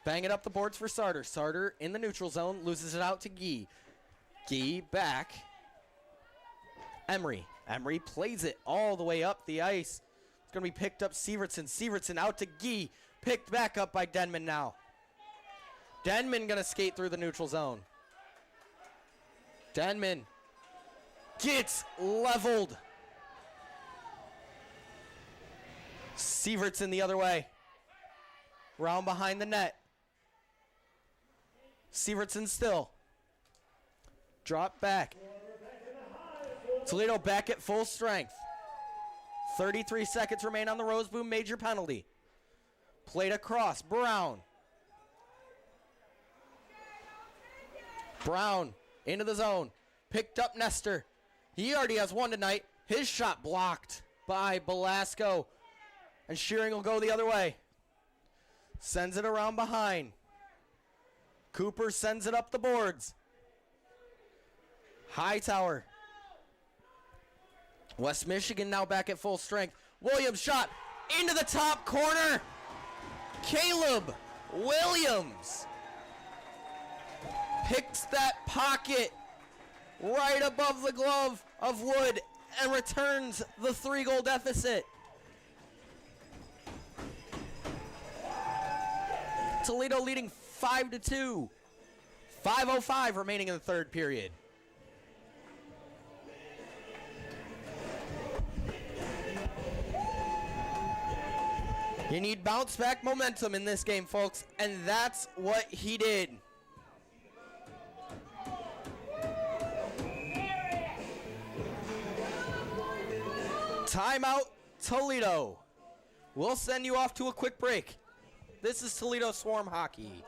Bang it up the boards for Sarter. Sarter in the neutral zone, loses it out to Gee. Gee back. Emery. Emery plays it all the way up the ice. It's going to be picked up Sievertson. Sievertson out to Gee. Picked back up by Denman now. Denman going to skate through the neutral zone. Denman gets leveled. Sievertson the other way. Round behind the net. Sievertson still. Drop back. Toledo back at full strength. 33 seconds remain on the Roseboom major penalty. Played across. Brown. Brown into the zone. Picked up Nestor. He already has one tonight. His shot blocked by Belasco. And Shearing will go the other way. Sends it around behind. Cooper sends it up the boards. Hightower. West Michigan now back at full strength. Williams shot into the top corner. Caleb Williams picks that pocket right above the glove of Wood and returns the 3-goal deficit. Toledo leading 5-2. 5:05 remaining in the third period. You need bounce back momentum in this game, folks, and that's what he did. Timeout, Toledo. We'll send you off to a quick break. This is Toledo Swarm Hockey.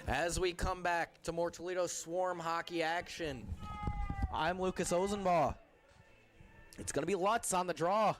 As we come back to more Toledo Swarm Hockey action, I'm Lucas Ozenbaugh. It's going to be Lutz on the draw.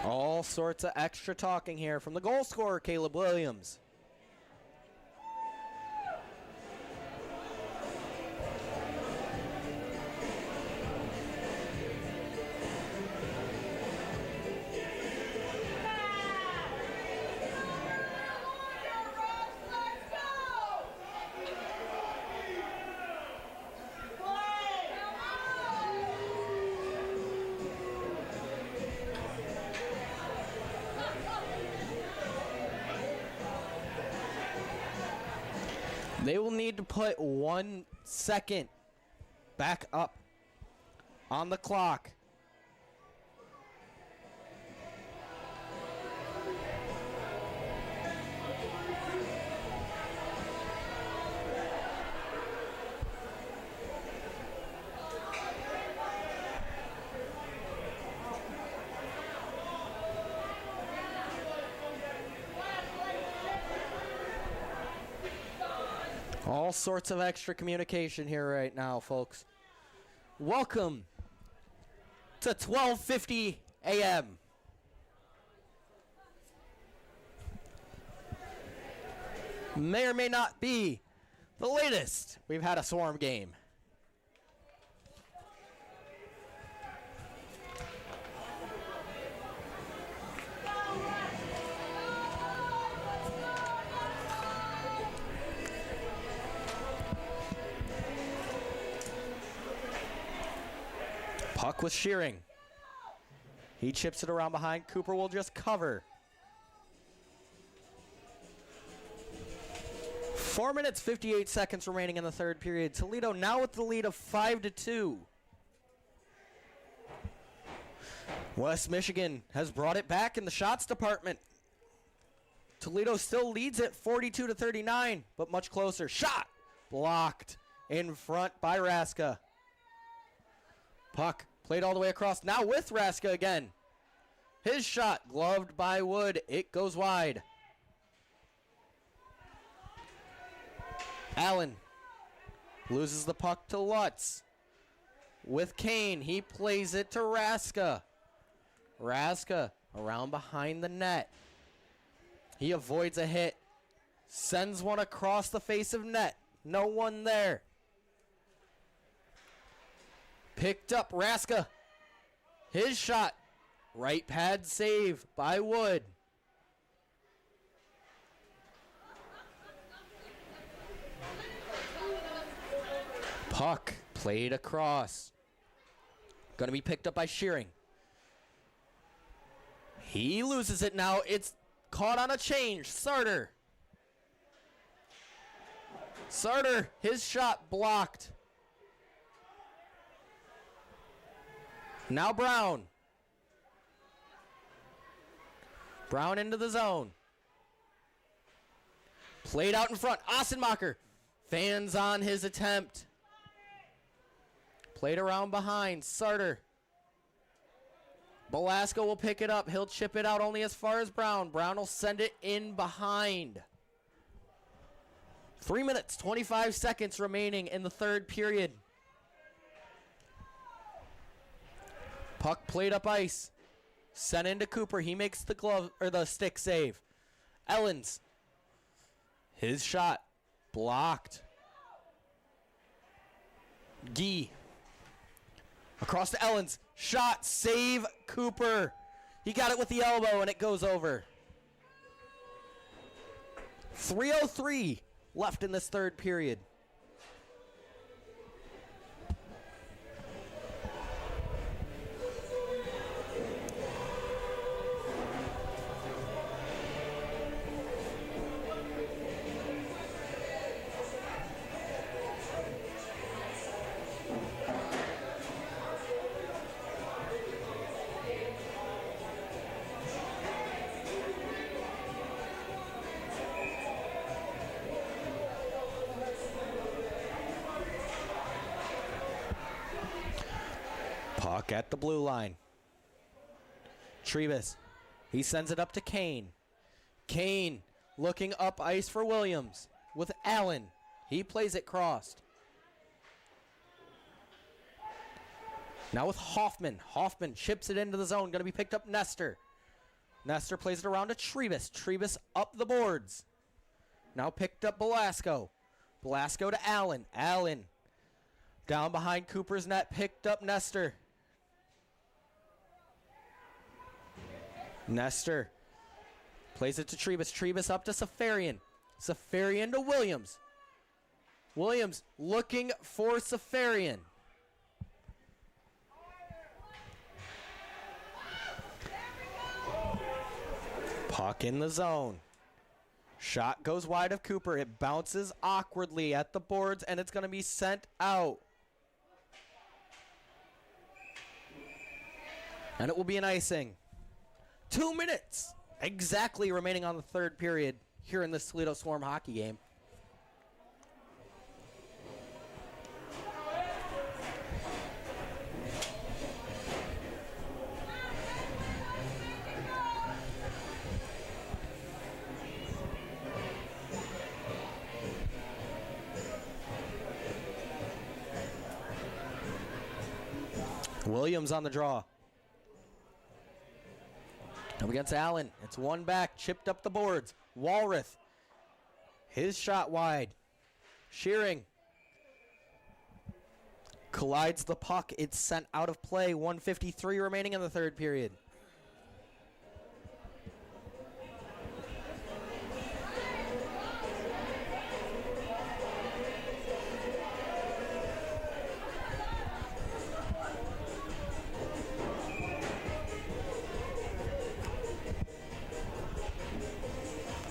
All sorts of extra talking here from the goal scorer, Caleb Williams. They will need to put 1 second back up on the clock. All sorts of extra communication here right now, folks. Welcome to 12:50 a.m. May or may not be the latest we've had a Swarm game. Puck with Shearing. He chips it around behind. Cooper will just cover. 4 minutes, 58 seconds remaining in the third period. Toledo now with the lead of 5-2. West Michigan has brought it back in the shots department. Toledo still leads it 42-39, but much closer. Shot blocked in front by Raska. Puck played all the way across, now with Raska again. His shot gloved by Wood. It goes wide. Allen loses the puck to Lutz. with Kane. He plays it to Raska. Raska around behind the net. He avoids a hit. Sends one across the face of net. No one there. Picked up Raska. His shot. Right pad save by Wood. Puck played across. Going to be picked up by Shearing. He loses it now. It's caught on a change. Sarter. Sarter, his shot blocked. Now Brown. Brown into the zone. Played out in front. Ossenmacher fans on his attempt. Played around behind. Sarter. Belasco will pick it up. He'll chip it out only as far as Brown. Brown will send it in behind. 3 minutes, 25 seconds remaining in the third period. Puck played up ice. Sent into Cooper. He makes the glove or the stick save. Ellens. His shot blocked. Gee. Across to Ellens. Shot, save, Cooper. He got it with the elbow and it goes over. 3:03 left in this third period. Puck at the blue line. Trebus. He sends it up to Kane. Kane looking up ice for Williams with Allen. He plays it crossed. Now with Hoffman. Hoffman chips it into the zone. Going to be picked up Nestor. Nestor plays it around to Trebus. Trebus up the boards. Now picked up Belasco. Belasco to Allen. Allen down behind Cooper's net. Picked up Nestor. Nestor plays it to Trebus. Trebus up to Safarian. Safarian to Williams. Williams looking for Safarian. Puck in the zone. Shot goes wide of Cooper. It bounces awkwardly at the boards, and it's going to be sent out. And it will be an icing. 2 minutes exactly remaining on the third period here in this Toledo Swarm hockey game. Williams on the draw. Up against Allen. It's one back. Chipped up the boards. Walrath. His shot wide. Shearing. Collides the puck. It's sent out of play. 1:53 remaining in the third period.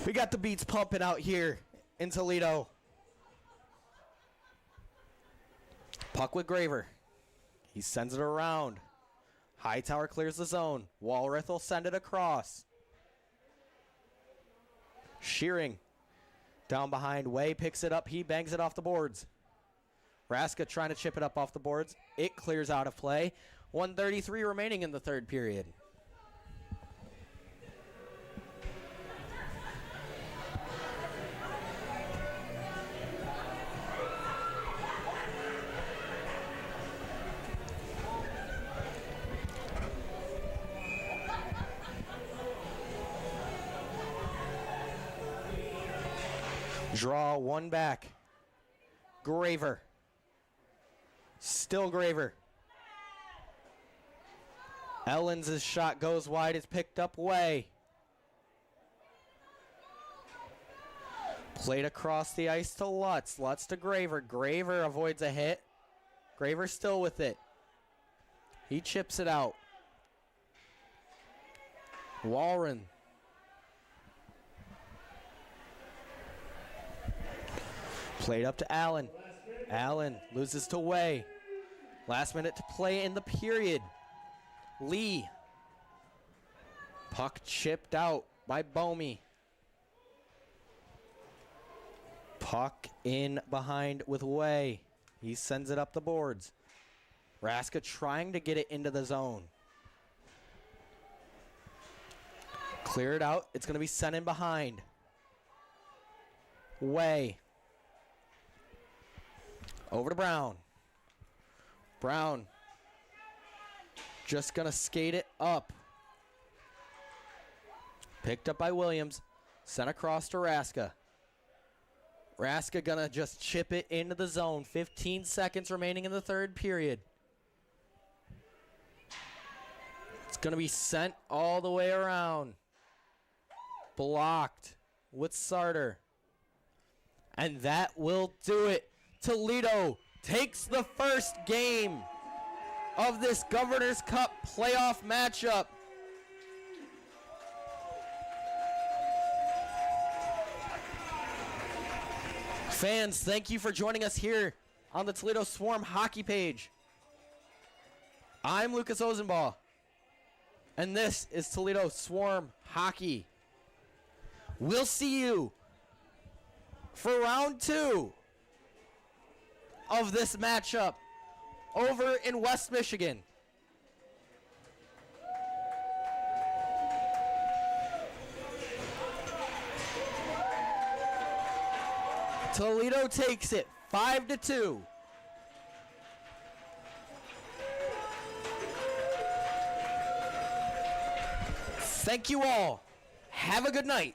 We got the beats pumping out here in Toledo. Puck with Graver. He sends it around. Hightower clears the zone. Walrath will send it across. Shearing down behind. Way picks it up. He bangs it off the boards. Raska trying to chip it up off the boards. It clears out of play. 1:33 remaining in the third period. Draw one back. Graver. Still Graver. Ellens' shot goes wide. It's picked up Way. Played across the ice to Lutz. Lutz to Graver. Graver avoids a hit. Graver still with it. He chips it out. Walren. Played up to Allen. Allen loses to Way. Last minute to play in the period. Lee. Puck chipped out by Bomey. Puck in behind with Way. He sends it up the boards. Raska trying to get it into the zone. Clear it out. It's going to be sent in behind. Way. Over to Brown. Brown. Just going to skate it up. Picked up by Williams. Sent across to Raska. Raska going to just chip it into the zone. 15 seconds remaining in the third period. It's going to be sent all the way around. Blocked with Sarter. And that will do it. Toledo takes the first game of this Governor's Cup playoff matchup. Fans, thank you for joining us here on the Toledo Swarm hockey page. I'm Lucas Ozenbaugh, and this is Toledo Swarm hockey. We'll see you for round 2 of this matchup over in West Michigan. Toledo takes it 5-2. Thank you all. Have a good night.